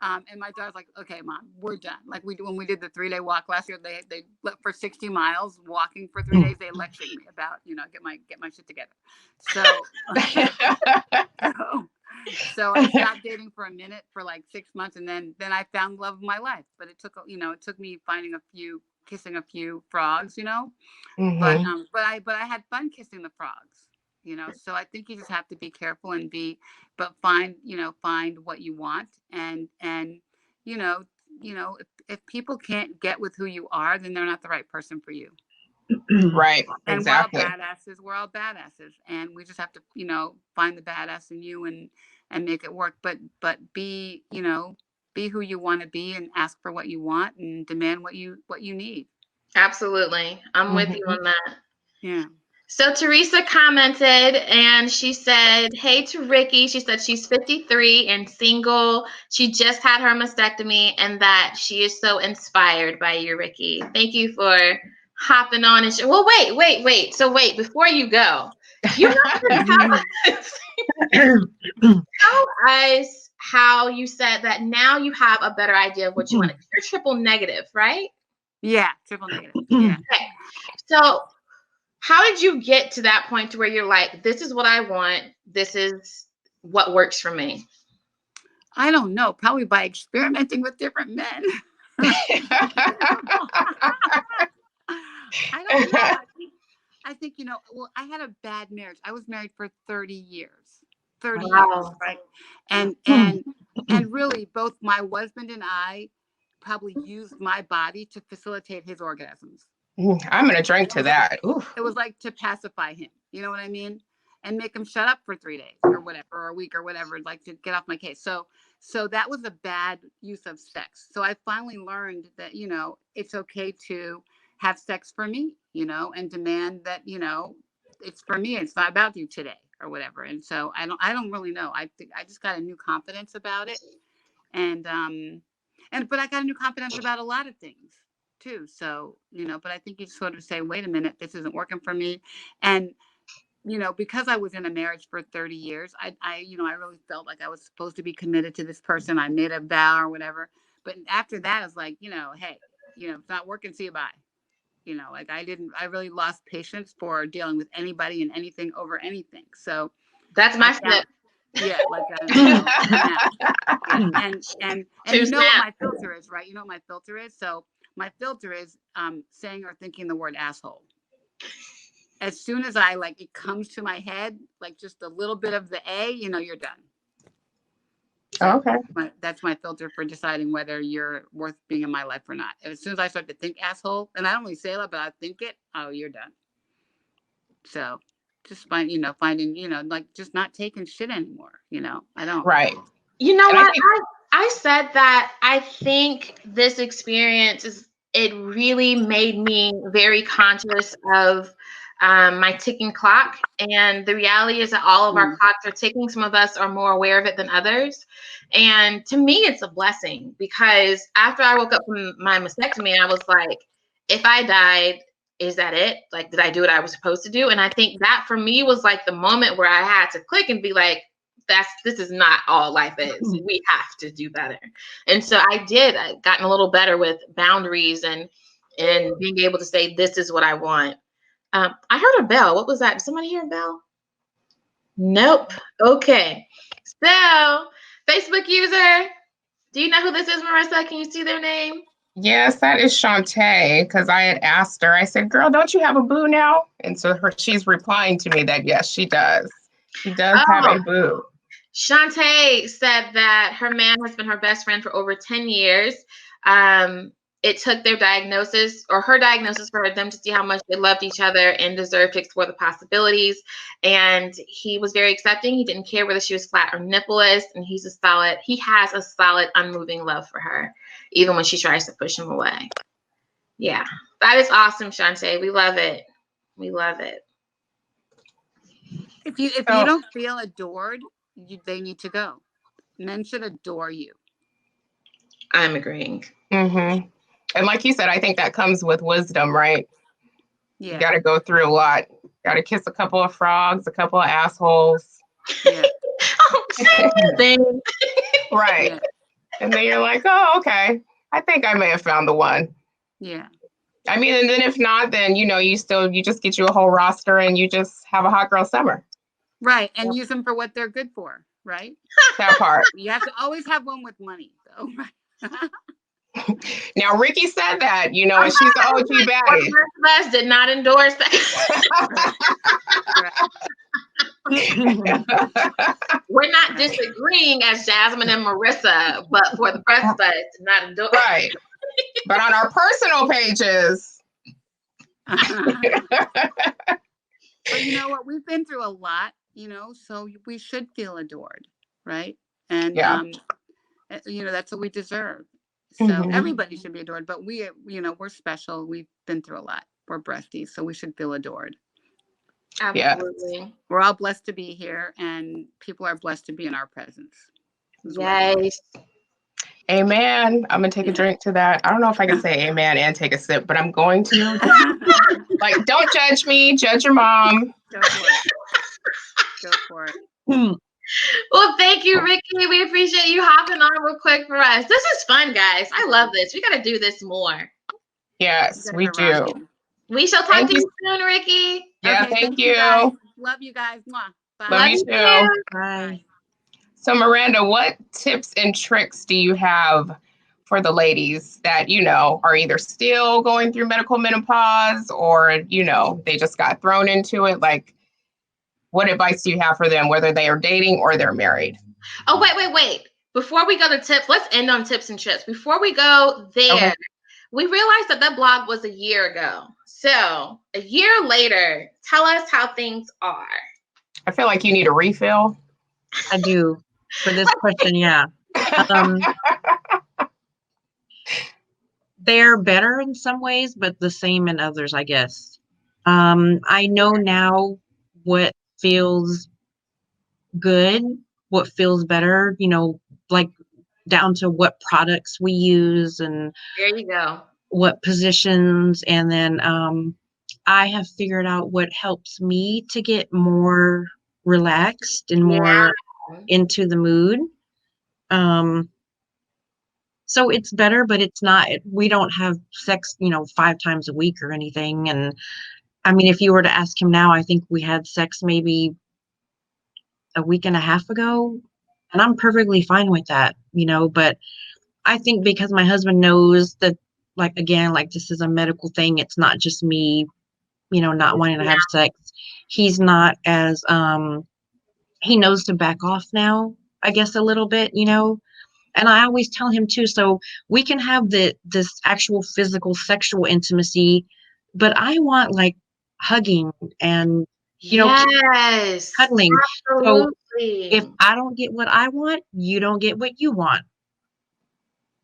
And my daughter's like, okay, Mom, we're done. Like when we did the 3-day walk last year, they went for 60 miles walking for 3 days. They lectured me about, you know, get my shit together. So I stopped dating for a minute for like 6 months, and then I found the love of my life. But it took me kissing a few frogs, you know. But I had fun kissing the frogs, you know. So I think you just have to be careful and find what you want, and you know if people can't get with who you are, then they're not the right person for you. Right. And Exactly. we're all badasses, and we just have to, you know, find the badass in you and make it work. But be, you know, be who you want to be, and ask for what you want, and demand what you need. Absolutely. I'm with you on that. Yeah. So Teresa commented and she said, hey to Ricky. She said she's 53 and single. She just had her mastectomy and that she is so inspired by you, Ricky. Thank you for hopping on. Well, wait. So wait, before you go, you have to tell us how you said that now you have a better idea of what you want. You're triple negative, right? Yeah, triple negative. Yeah. Okay. So how did you get to that point to where you're like, this is what I want, this is what works for me? I don't know. Probably by experimenting with different men. I don't know. I think, you know, well, I had a bad marriage. I was married for 30 years. 30 years, right? And really both my husband and I probably used my body to facilitate his orgasms. I'm going to drink to that. It was like to pacify him. You know what I mean? And make him shut up for 3 days or whatever, or a week or whatever, like to get off my case. So that was a bad use of sex. So I finally learned that, you know, it's okay to have sex for me, you know, and demand that, you know, it's for me. It's not about you today or whatever. And so I don't really know. I think I just got a new confidence about it. But I got a new confidence about a lot of things too. So, you know, but I think you sort of say, wait a minute, this isn't working for me. And, you know, because I was in a marriage for 30 years, I really felt like I was supposed to be committed to this person. I made a vow or whatever. But after that, it's like, you know, hey, you know, it's not working, see you, bye. You know, like I really lost patience for dealing with anybody and anything over anything. So that's my flip. Yeah, like and you know what my filter is, right? You know what my filter is? So my filter is saying or thinking the word asshole. As soon as it comes to my head, like just a little bit of the A, you know, you're done. So okay. That's my filter for deciding whether you're worth being in my life or not. As soon as I start to think asshole, and I don't really say it, but I think it, oh, you're done. So just finding, you know, like just not taking shit anymore. You know, I don't. Right. You know what? I said that I think this experience it really made me very conscious of my ticking clock. And the reality is that all of our clocks are ticking. Some of us are more aware of it than others. And to me, it's a blessing because after I woke up from my mastectomy, I was like, if I died, is that it? Like, did I do what I was supposed to do? And I think that for me was like the moment where I had to click and be like, this is not all life is. We have to do better. And so I gotten a little better with boundaries and being able to say, this is what I want. I heard a bell. What was that? Did somebody hear a bell? Nope. Okay. So Facebook user, do you know who this is, Marissa? Can you see their name? Yes, that is Shantae, because I had asked her, I said, girl, don't you have a boo now? And so she's replying to me that yes, she does. She does have Oh, a boo. Shantae said that her man has been her best friend for over 10 years. It took their diagnosis or her diagnosis for them to see how much they loved each other and deserved to explore the possibilities. And he was very accepting. He didn't care whether she was flat or nippleless. And he has a solid, unmoving love for her, even when she tries to push him away. Yeah, that is awesome, Shantae. We love it. We love it. If you So, don't feel adored, they need to go. Men should adore you. I'm agreeing. and like you said, I think that comes with wisdom, right? Yeah. You got to go through a lot. Got to kiss a couple of frogs, a couple of assholes. Yeah. Right. Yeah. And then you're like, oh, okay. I think I may have found the one. Yeah. I mean, and then if not, then, you just get you a whole roster and you just have a hot girl summer. Right. And use them for what they're good for. Right. That part. You have to always have one with money, though. Right. Now, Ricky said that, and she's the OG baddie. Us did not endorse that. We're not disagreeing as Jasmine and Marissa, but for the rest of us, not endorse. Right. But on our personal pages. But you know what? We've been through a lot, so we should feel adored, right? And that's what we deserve. So everybody should be adored, but we're special. We've been through a lot. We're breasties, so we should feel adored. Absolutely. Yes. We're all blessed to be here, and people are blessed to be in our presence. Yes. Amen. I'm going to take a drink to that. I don't know if I can say amen and take a sip, but I'm going to. Like, don't judge me. Judge your mom. Go for it. Go for it. Well, thank you, Ricky. We appreciate you hopping on real quick for us. This is fun, guys. I love this. We got to do this more. Yes, we do. We shall talk to you soon, Ricky. Yeah, okay, thank you. Love you guys. Mwah. Bye. Love you too. Bye. So, Miranda, what tips and tricks do you have for the ladies that, are either still going through medical menopause or, they just got thrown into it? Like, what advice do you have for them, whether they are dating or they're married? Oh, wait. Before we go to tips, let's end on tips and tricks. Before we go there, we realized that blog was a year ago. So a year later, tell us how things are. I feel like you need a refill. I do. For this question, yeah. They're better in some ways, but the same in others, I guess. I know now what feels good, what feels better, like down to what products we use and there you go. What positions. And then I have figured out what helps me to get more relaxed and more into the mood. So it's better, but it's not, we don't have sex, 5 times a week or anything. And I mean, if you were to ask him now, I think we had sex maybe a week and a half ago, and I'm perfectly fine with that, but I think because my husband knows that, like, again, like this is a medical thing. It's not just me, not wanting to have sex. He's not as, he knows to back off now, I guess, a little bit, and I always tell him too, so we can have this actual physical sexual intimacy, but I want like hugging and, cuddling. Absolutely. So if I don't get what I want, you don't get what you want.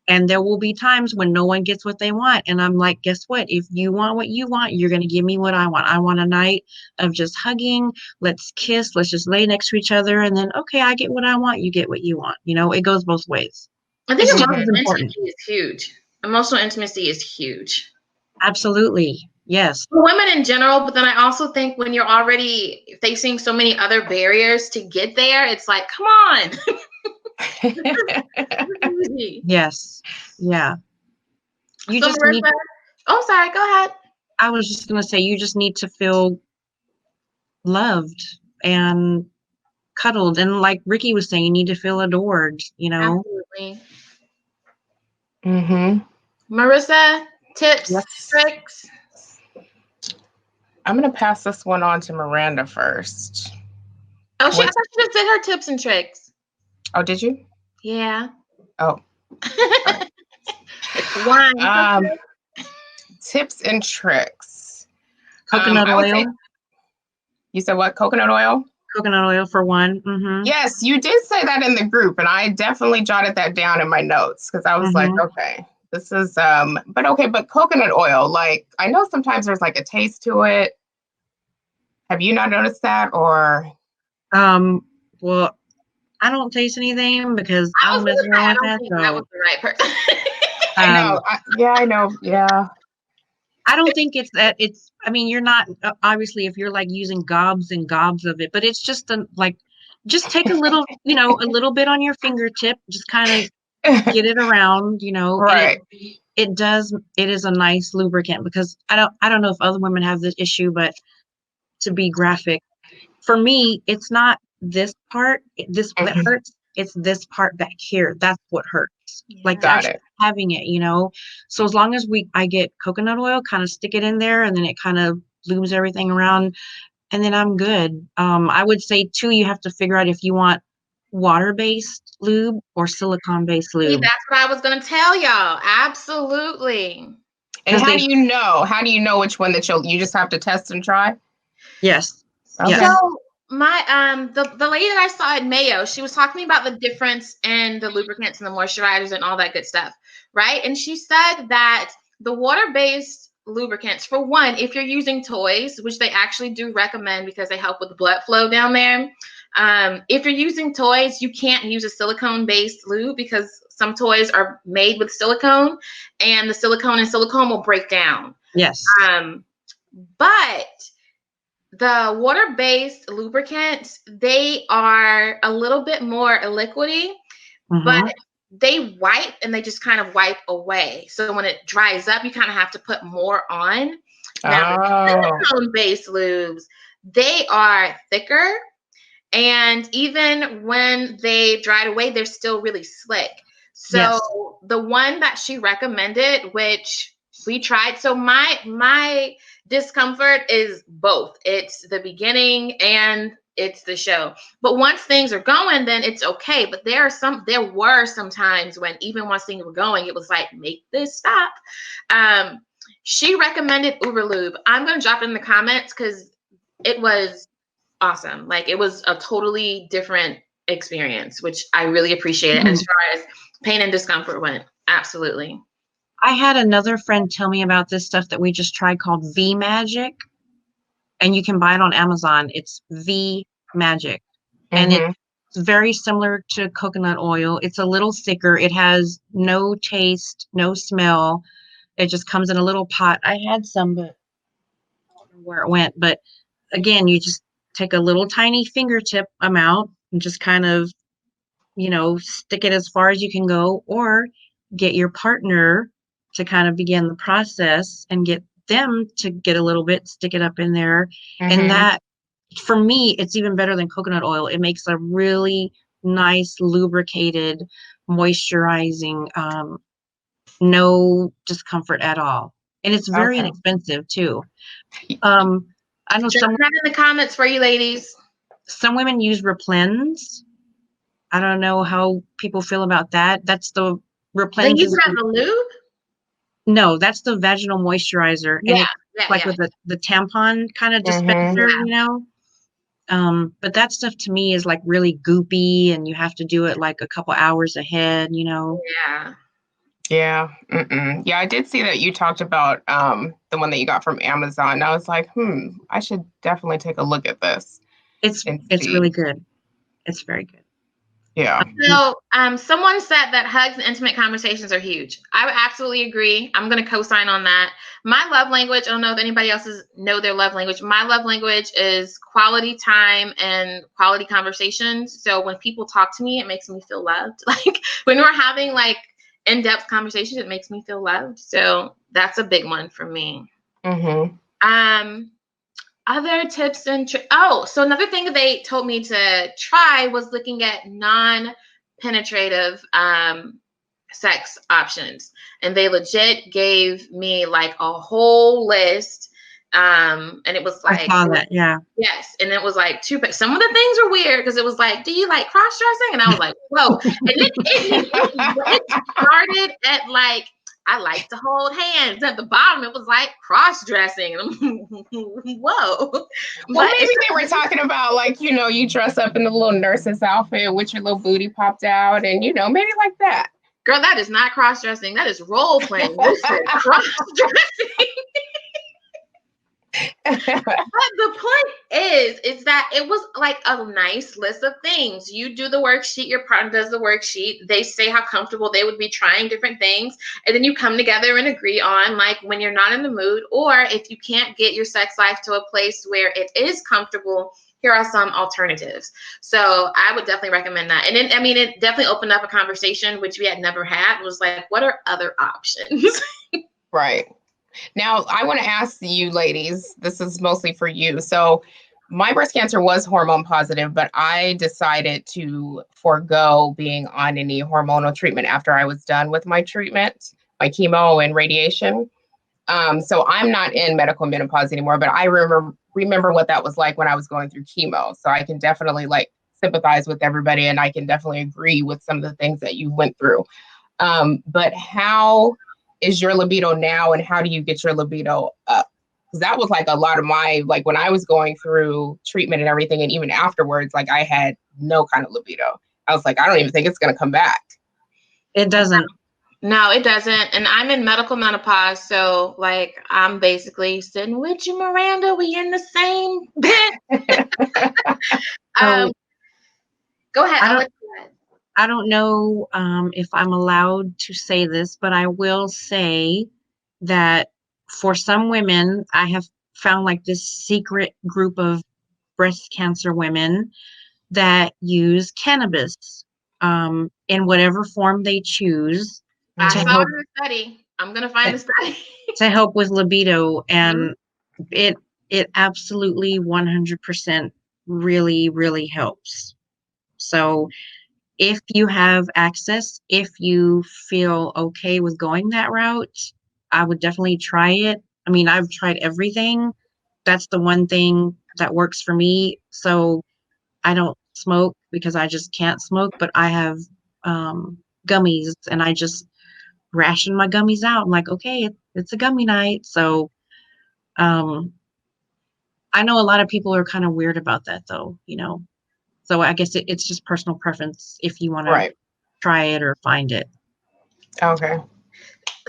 And there will be times when no one gets what they want. And I'm like, guess what? If you want what you want, you're going to give me what I want. I want a night of just hugging. Let's kiss. Let's just lay next to each other. And then, okay, I get what I want. You get what you want. It goes both ways. I think emotional intimacy is huge. Emotional intimacy is huge. Absolutely. Yes. For women in general, but then I also think when you're already facing so many other barriers to get there, it's like, come on. Yes. Yeah. You so just Marissa, need. Oh, sorry. Go ahead. I was just going to say, you just need to feel loved and cuddled. And like Ricky was saying, you need to feel adored, Absolutely. Marissa, tips, Yes. tricks? I'm going to pass this one on to Miranda first. Oh, I What- thought she just did her tips and tricks. Oh, did you? Yeah. Oh. It's wine. Tips and tricks. Coconut I would oil. say- you said what? Coconut oil? Coconut oil for one. Mm-hmm. Yes, you did say that in the group, and I definitely jotted that down in my notes because I was like, Mhm. okay, this is but coconut oil, like I know sometimes there's like a taste to it. Have you not noticed that, or? Well, I don't taste anything because I don't mess I around with don't that. think that was So the right person. I know. I know. Yeah. I don't think it's that it's, I mean, you're not, obviously, if you're like using gobs and gobs of it, but it's just just take a little, a little bit on your fingertip, just kind of get it around, Right. and it is a nice lubricant because I don't know if other women have this issue, but to be graphic, for me, it's not this part, that Mhm. hurts. It's this part back here. That's what hurts. Like Got actually it. having it, So as long as I get coconut oil, kind of stick it in there, and then it kind of lubes everything around, and then I'm good. I would say too, you have to figure out if you want water-based lube or silicone-based See, lube. that's what I was gonna tell y'all. Absolutely. And 'Cause how do you know? How do you know which one that you just have to test and try? Yes. Okay. Yes. So my the lady that I saw at Mayo, she was talking to me about the difference in the lubricants and the moisturizers and all that good stuff, right? And she said that the water-based lubricants, for one, if you're using toys, which they actually do recommend because they help with the blood flow down there. If you're using toys, you can't use a silicone-based lube because some toys are made with silicone, and the silicone will break down. Yes. But the water-based lubricants, they are a little bit more liquidy, but Mhm. they wipe and they just kind of wipe away. So when it dries up, you kind of have to put more on. Now, Oh. silicone-based lubes, they are thicker, and even when they dried away, they're still really slick. So Yes. the one that she recommended, which we tried, so my discomfort is both. It's the beginning and it's the show. But once things are going, then it's okay. But there were some times when even once things were going, it was like, make this stop. She recommended Uberlube. I'm gonna drop it in the comments because it was awesome. Like it was a totally different experience, which I really appreciated as far as pain and discomfort went. Absolutely. I had another friend tell me about this stuff that we just tried called V Magic, and you can buy it on Amazon. It's V Magic, and Mhm. it's very similar to coconut oil. It's a little thicker. It has no taste, no smell. It just comes in a little pot. I had some, but I don't know where it went. But again, you just take a little tiny fingertip amount and just kind of, stick it as far as you can go, or get your partner to kind of begin the process and get them to get a little bit, stick it up in there. And Mhm. that, for me, it's even better than coconut oil. It makes a really nice, lubricated, moisturizing, no discomfort at all. And it's very Okay. inexpensive too. I know Drop that in the comments for you ladies. some women use Replens. I don't know how people feel about that. That's the They Replens use is it as a lube? no, that's the vaginal moisturizer, and Yeah, it's like with the tampon kind of Mhm. dispenser. But that stuff to me is like really goopy, and you have to do it like a couple hours ahead. Yeah. Yeah. Mm-mm. Yeah, I did see that you talked about the one that you got from Amazon. I was like, I should definitely take a look at this It's and it's see. really good. It's very good. Yeah. So, someone said that hugs and intimate conversations are huge. I would absolutely agree. I'm going to co-sign on that. My love language, I don't know if anybody else know their love language. My love language is quality time and quality conversations. So when people talk to me, it makes me feel loved. Like when we're having like in-depth conversations, it makes me feel loved. So that's a big one for me. Mhm. Other tips and so another thing that they told me to try was looking at non-penetrative sex options, and they legit gave me like a whole list. And it was I like, saw that. Yeah. yes, and it was like some of the things are weird because it was like, do you like cross dressing? And I was like, whoa. And it started at like, I like to hold hands. At the bottom, it was like cross dressing. Whoa. Well, But maybe they were talking about like, you dress up in the little nurse's outfit with your little booty popped out and, maybe like that. girl, that is not cross dressing. That is role playing. This is cross dressing. But the point is that it was like a nice list of things. You do the worksheet, your partner does the worksheet. They say how comfortable they would be trying different things. And then you come together and agree on like when you're not in the mood, or if you can't get your sex life to a place where it is comfortable, here are some alternatives. So I would definitely recommend that. And then, I mean, it definitely opened up a conversation, which we had never had. It was like, what are other options? Right. Now, I want to ask you ladies, this is mostly for you. So my breast cancer was hormone positive, but I decided to forego being on any hormonal treatment after I was done with my treatment, my chemo and radiation. So I'm not in medical menopause anymore, but I remember what that was like when I was going through chemo. So I can definitely like sympathize with everybody, and I can definitely agree with some of the things that you went through. But how is your libido now, and how do you get your libido up? Because that was like a lot of my, like when I was going through treatment and everything, and even afterwards, like I had no kind of libido. I was like, I don't even think it's going to come back. It doesn't. No, it doesn't. And I'm in medical menopause. So like I'm basically sitting with you, Miranda. We in the same bed. So Go ahead. I'll let you go ahead. I don't know if I'm allowed to say this, but I will say that for some women, I have found like this secret group of breast cancer women that use cannabis in whatever form they choose I to saw help the study. I'm gonna find the study. to help with libido, and it absolutely 100% really, really helps. So if you have access, if you feel okay with going that route, I would definitely try it. I mean, I've tried everything. That's the one thing that works for me. So I don't smoke because I just can't smoke, but I have gummies, and I just ration my gummies out. I'm like, okay, it's a gummy night. So um, I know a lot of people are kind of weird about that though. So I guess it's just personal preference if you want to Right. try it or find it. Okay.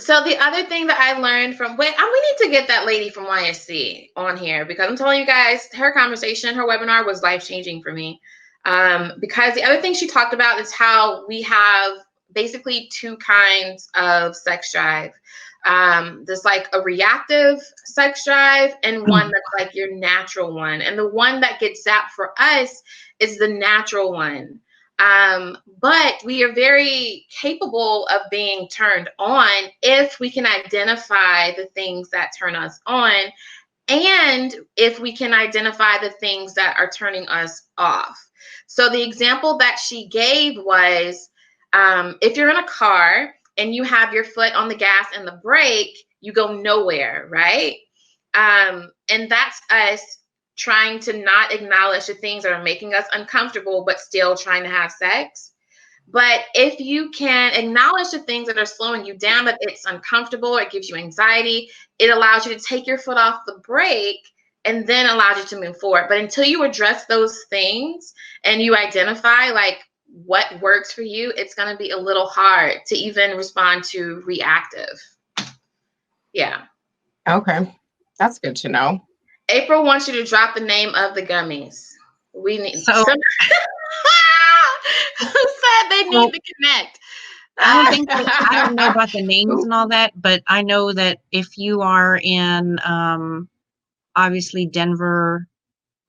So the other thing that I learned from we need to get that lady from YSC on here, because I'm telling you guys, her conversation, her webinar was life-changing for me. Because the other thing she talked about is how we have basically two kinds of sex drive. There's like a reactive sex drive and one that's like your natural one. And the one that gets zapped for us is the natural one. But we are very capable of being turned on if we can identify the things that turn us on, and if we can identify the things that are turning us off. So the example that she gave was if you're in a car and you have your foot on the gas and the brake, you go nowhere, right? And that's us trying to not acknowledge the things that are making us uncomfortable, but still trying to have sex. But if you can acknowledge the things that are slowing you down, that it's uncomfortable, it gives you anxiety, it allows you to take your foot off the brake and then allows you to move forward. But until you address those things and you identify like what works for you, it's going to be a little hard to even respond to reactive. Yeah. Okay. That's good to know. April wants you to drop the name of the gummies. We need So who said they need to connect? I don't know about the names and all that, but I know that if you are in obviously Denver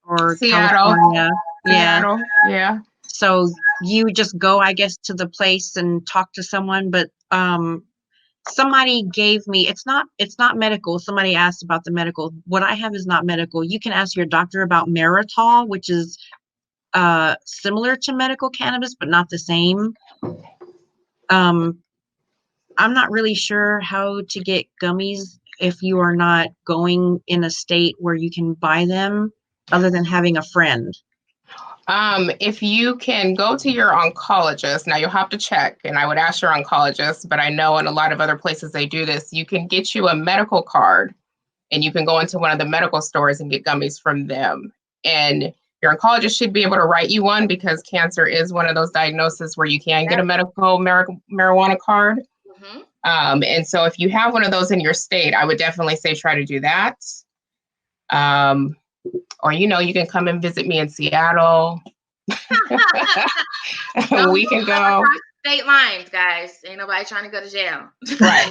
or Seattle. California, Seattle. Yeah. so you just go, I guess, to the place and talk to someone. But somebody gave me, it's not medical. Somebody asked about the medical. What I have is not medical. You can ask your doctor about Maritol, which is similar to medical cannabis, but not the same. I'm not really sure how to get gummies if you are not going in a state where you can buy them other than having a friend. If you can go to your oncologist, now you'll have to check, and I would ask your oncologist, but I know in a lot of other places they do this. You can get you a medical card, and you can go into one of the medical stores and get gummies from them. And your oncologist should be able to write you one because cancer is one of those diagnoses where you can get a medical marijuana card. Mm-hmm. And so if you have one of those in your state, I would definitely say try to do that. Or, you know, you can come and visit me in Seattle. We can go. State lines, guys. Ain't nobody trying to go to jail. Right.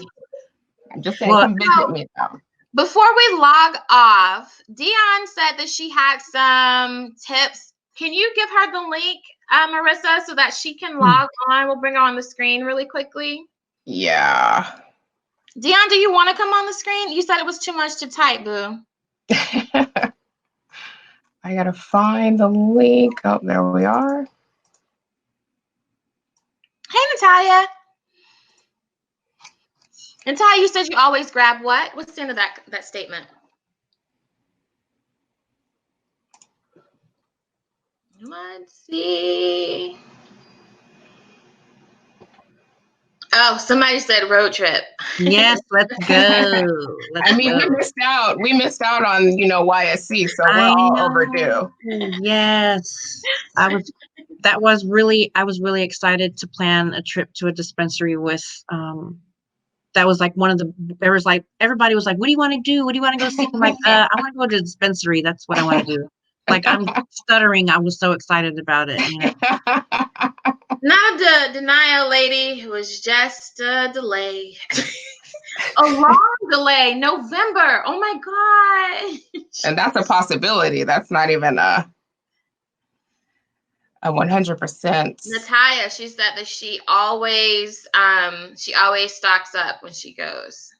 I'm just saying, come visit me though. Before we log off, Dion said that she had some tips. Can you give her the link, Marissa, so that she can log on? We'll bring her on the screen really quickly. Yeah. Dion, do you want to come on the screen? You said it was too much to type, boo. I gotta find the link. Oh, there we are. Hey, Natalia. Natalia, you said you always grab what? What's the end of that statement? Let's see. Oh, somebody said road trip. Yes, let's go. We missed out. We missed out on, you know, YSC, so we're all overdue. Yes. I was really excited to plan a trip to a dispensary with that was like everybody was like, what do you want to do? What do you want to go see? I'm like, I want to go to a dispensary. That's what I want to do. Like, I'm stuttering. I was so excited about it, you know. Not the denial, lady. It was just a delay. A long delay. November. Oh my God. And that's a possibility. That's not even a 100%. Natalia, she said that she always stocks up when she goes.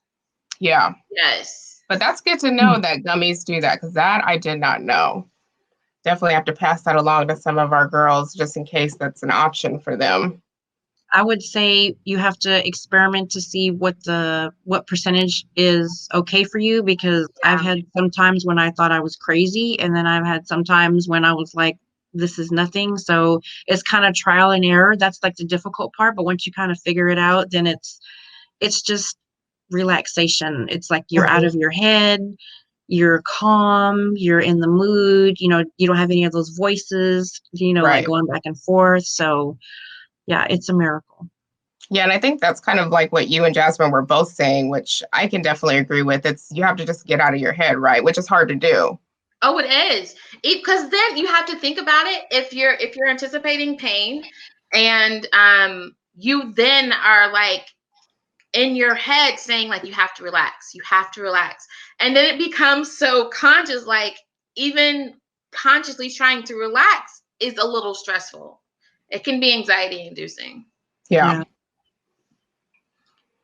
Yeah. Yes. But that's good to know that gummies do that, because that I did not know. Definitely have to pass that along to some of our girls just in case that's an option for them. I would say you have to experiment to see what percentage is okay for you, because I've had some times when I thought I was crazy, and then I've had some times when I was like, this is nothing. So it's kind of trial and error. That's like the difficult part. But once you kind of figure it out, then it's just relaxation. It's like you're out of your head. You're calm, you're in the mood, you know, you don't have any of those voices, you know, like going back and forth. So yeah, it's a miracle. Yeah, and I think that's kind of like what you and Jasmine were both saying, which I can definitely agree with. You have to just get out of your head, right? Which is hard to do. Oh, it is. Because then you have to think about it. If you're anticipating pain and you then are like in your head saying like, you have to relax. And then it becomes so conscious, like even consciously trying to relax is a little stressful. It can be anxiety inducing. Yeah.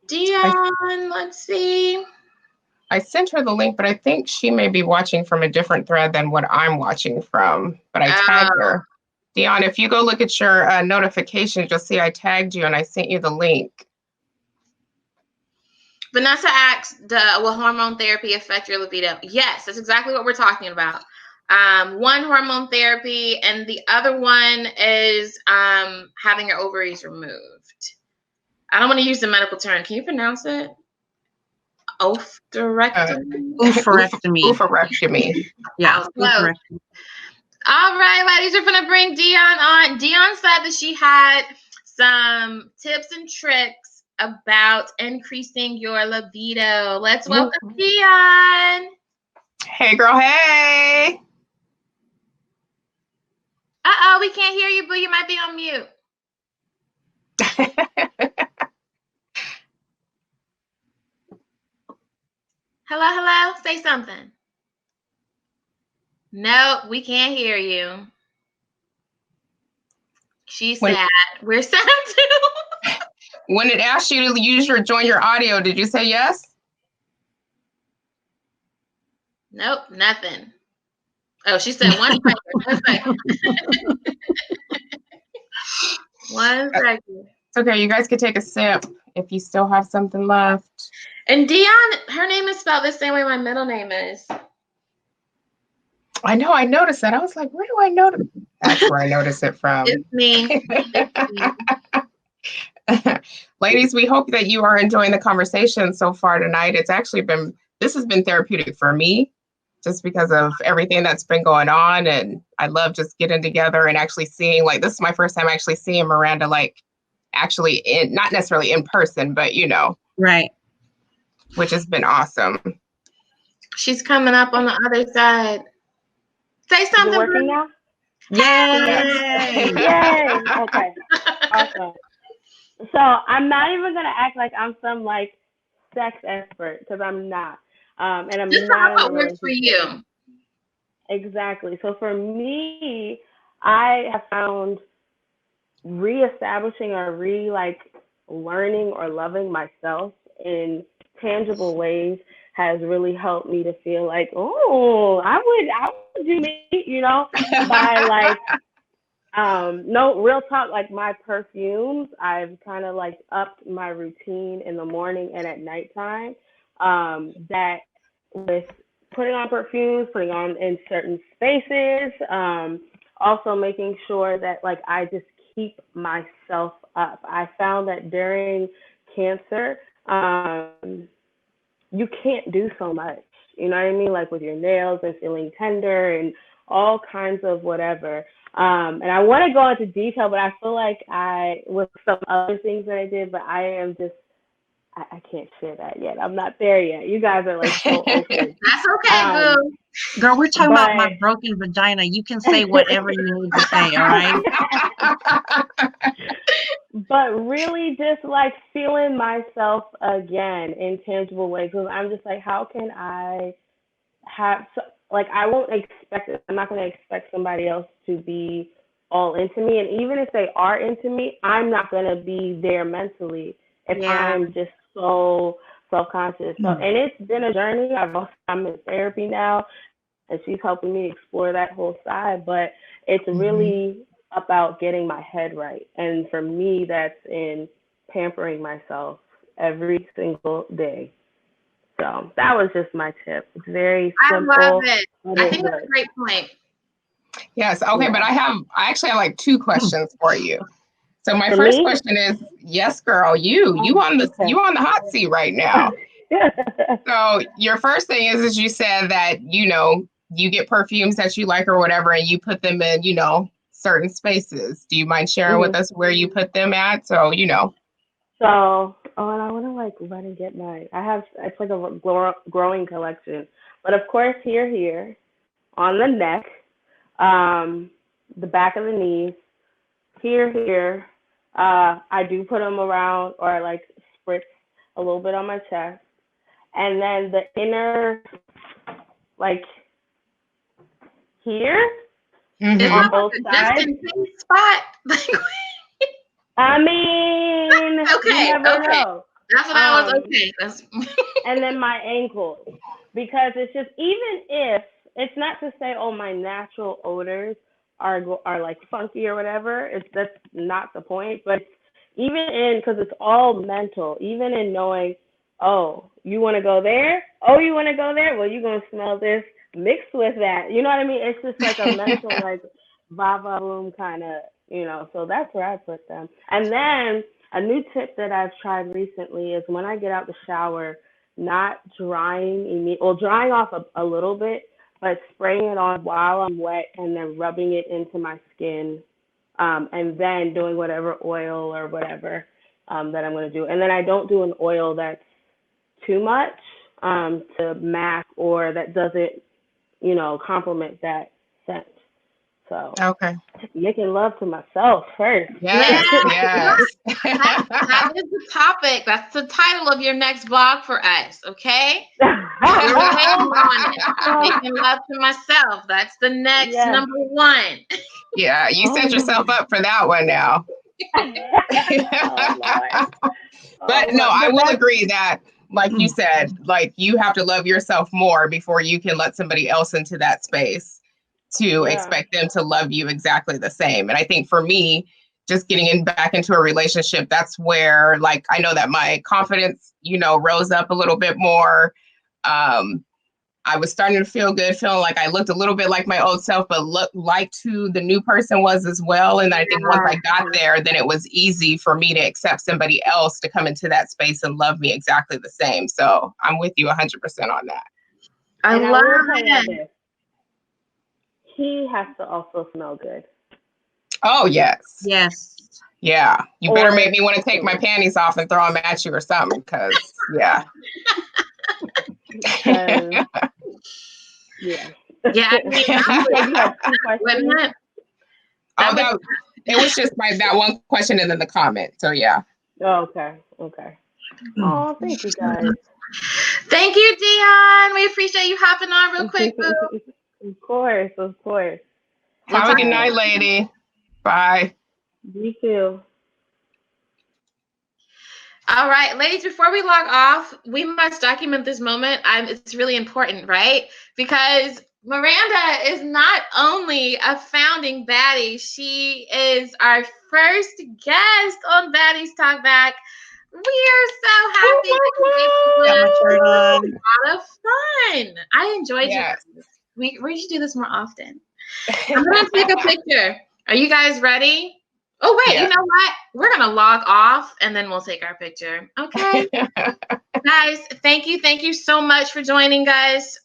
Dion, let's see. I sent her the link, but I think she may be watching from a different thread than what I'm watching from. But I tagged her. Dion, if you go look at your notifications, you'll see I tagged you and I sent you the link. Vanessa asked, will hormone therapy affect your libido? Yes, that's exactly what we're talking about. One, hormone therapy, and the other one is having your ovaries removed. I don't want to use the medical term. Can you pronounce it? Oophorectomy? Oophorectomy. Yeah. Oophorectomy. All right, ladies, we're going to bring Dion on. Dion said that she had some tips and tricks about increasing your libido. Let's welcome Dion. Hey, girl. Hey. Uh-oh, we can't hear you, boo. You might be on mute. Hello? Say something. No, we can't hear you. She's sad. We're sad too. When it asked you to join your audio, did you say yes? Nope, nothing. Oh, she said one second. One second. It's okay. You guys can take a sip if you still have something left. And Dion, her name is spelled the same way my middle name is. I know, I noticed that. I was like, where do I notice? That's where I noticed it from. It's me. Ladies, we hope that you are enjoying the conversation so far tonight. This has been therapeutic for me just because of everything that's been going on. And I love just getting together and actually seeing, like, this is my first time actually seeing Miranda, like, actually not necessarily in person, but, Right. which has been awesome. She's coming up on the other side. Say something. You're working now? Yay! Yay! Okay. Awesome. So I'm not even gonna act like I'm some like sex expert because I'm not. And I'm Just not in a what works for relationship. you. Exactly. So for me, I have found reestablishing or learning or loving myself in tangible ways has really helped me to feel like, oh, I would do me, by like, no, real talk, like my perfumes, I've kind of like upped my routine in the morning and at nighttime, that with putting on perfumes, putting on in certain spaces, also making sure that like I just keep myself up. I found that during cancer, you can't do so much, you know what I mean? Like with your nails and feeling tender and all kinds of whatever. And I want to go into detail, but I feel like with some other things that I did, but I can't share that yet. I'm not there yet. You guys are like so open. That's okay, boo. Girl, we're talking about my broken vagina. You can say whatever you need to say, all right? But really just like feeling myself again in tangible ways. Because I'm just like, how can I I won't expect it. I'm not going to expect somebody else to be all into me. And even if they are into me, I'm not going to be there mentally if I'm just so self-conscious. So, and it's been a journey. I'm in therapy now, and she's helping me explore that whole side. But it's really about getting my head right. And for me, that's in pampering myself every single day. So that was just my tip. It's very simple. I love it. I think that's a great point. Yes. Okay. Yeah. But I actually have like two questions for you. So my first question is, yes, girl, you on the hot seat right now. So your first thing is you said that, you get perfumes that you like or whatever, and you put them in, certain spaces. Do you mind sharing with us where you put them at? So, So, and I want to like run and get mine. It's like a growing collection. But of course, here, on the neck, the back of the knees, here, I do put them around or like spritz a little bit on my chest. And then the inner, like here, on both sides. Spot. I mean, okay, you never know. That's what I was okay. And then my ankles, because it's just, even if it's not to say, oh, my natural odors are like funky or whatever. That's not the point. But even because it's all mental, even in knowing, oh, you want to go there? Oh, you want to go there? Well, you're gonna smell this mixed with that. You know what I mean? It's just like a mental like boom kind of. So that's where I put them. And then a new tip that I've tried recently is when I get out the shower, not drying drying off a little bit, but spraying it on while I'm wet and then rubbing it into my skin, and then doing whatever oil or whatever that I'm going to do. And then I don't do an oil that's too much to mask or that doesn't, complement that scent. So making love to myself first. Yes. That is the topic. That's the title of your next blog for us. Okay. We're waiting on it. Making love to myself. That's the next number one. Yeah, you set yourself up for that one now. But no, I will agree that, like you said, like you have to love yourself more before you can let somebody else into that space to expect them to love you exactly the same. And I think for me, just getting back into a relationship, that's where, like, I know that my confidence, rose up a little bit more. I was starting to feel good, feeling like I looked a little bit like my old self, but looked like who the new person was as well. And I think once I got there, then it was easy for me to accept somebody else to come into that space and love me exactly the same. So I'm with you 100% on that. I And love will tell you it. this. He has to also smell good. Oh, yes. Yes. Yeah. You better Or- make me want to take my panties off and throw them at you or something, because, yeah. Yeah. Yeah, I mean, You said you had 2 questions. wasn't it? It was just that one question and then the comment. So, yeah. Oh, okay. Oh, thank you guys. Thank you, Dion. We appreciate you hopping on real quick, boo. Of course. Have a good night, lady. Bye. You too. All right, ladies, before we log off, we must document this moment. It's really important, right? Because Miranda is not only a founding baddie, she is our first guest on Baddies Talk Back. We are so happy. Got my shirt on. A lot of fun. I enjoyed Yes. you. We should do this more often. I'm going to take a picture. Are you guys ready? Oh, wait, Yeah. You know what? We're going to log off and then we'll take our picture. Okay. Guys, thank you so much for joining us.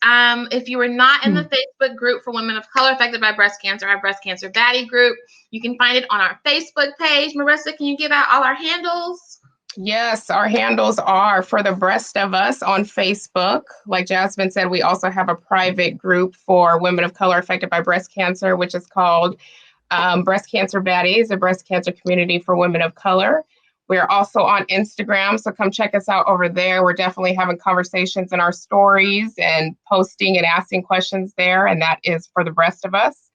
If you were not in the Facebook group for women of color affected by breast cancer, our breast cancer baddie group, you can find it on our Facebook page. Marissa, can you give out all our handles? Yes, our handles are For the Breast of Us on Facebook. Like Jasmine said, we also have a private group for women of color affected by breast cancer, which is called Breast Cancer Baddies, a breast cancer community for women of color. We're also on Instagram, so come check us out over there. We're definitely having conversations in our stories and posting and asking questions there, and that is For the Breast of Us.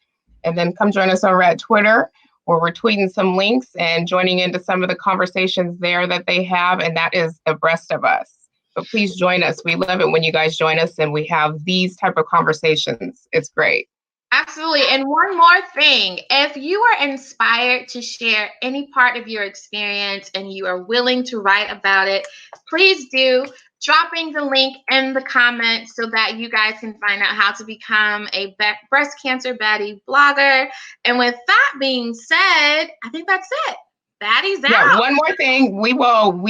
And then come join us over at Twitter, where we're tweeting some links and joining into some of the conversations there that they have, and that is The Breast of Us. So please join us. We love it when you guys join us and we have these type of conversations. It's great. Absolutely. And one more thing, if you are inspired to share any part of your experience and you are willing to write about it, please do. Dropping the link in the comments so that you guys can find out how to become a breast cancer baddie blogger. And with that being said, I think that's it. Baddies out. Yeah, one more thing. We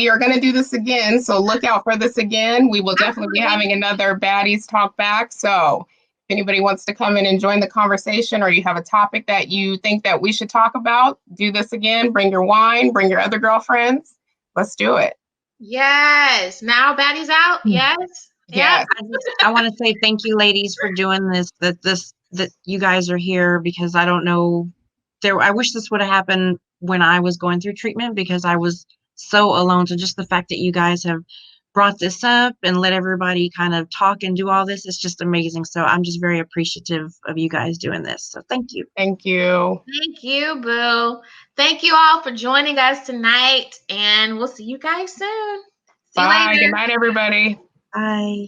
are going to do this again. So look out for this again. We will definitely be having another Baddies Talk Back. So if anybody wants to come in and join the conversation, or you have a topic that you think that we should talk about, do this again. Bring your wine, bring your other girlfriends. Let's do it. Yes. Now Baddies out. Yes. Yes. I want to say thank you, ladies, for doing this. That you guys are here, because I don't know. I wish this would have happened when I was going through treatment, because I was so alone. So just the fact that you guys have brought this up and let everybody kind of talk and do all this is just amazing. So I'm just very appreciative of you guys doing this. So thank you. Thank you. Thank you, Boo. Thank you all for joining us tonight, and we'll see you guys soon. See you Bye. later. Good night, everybody. Bye.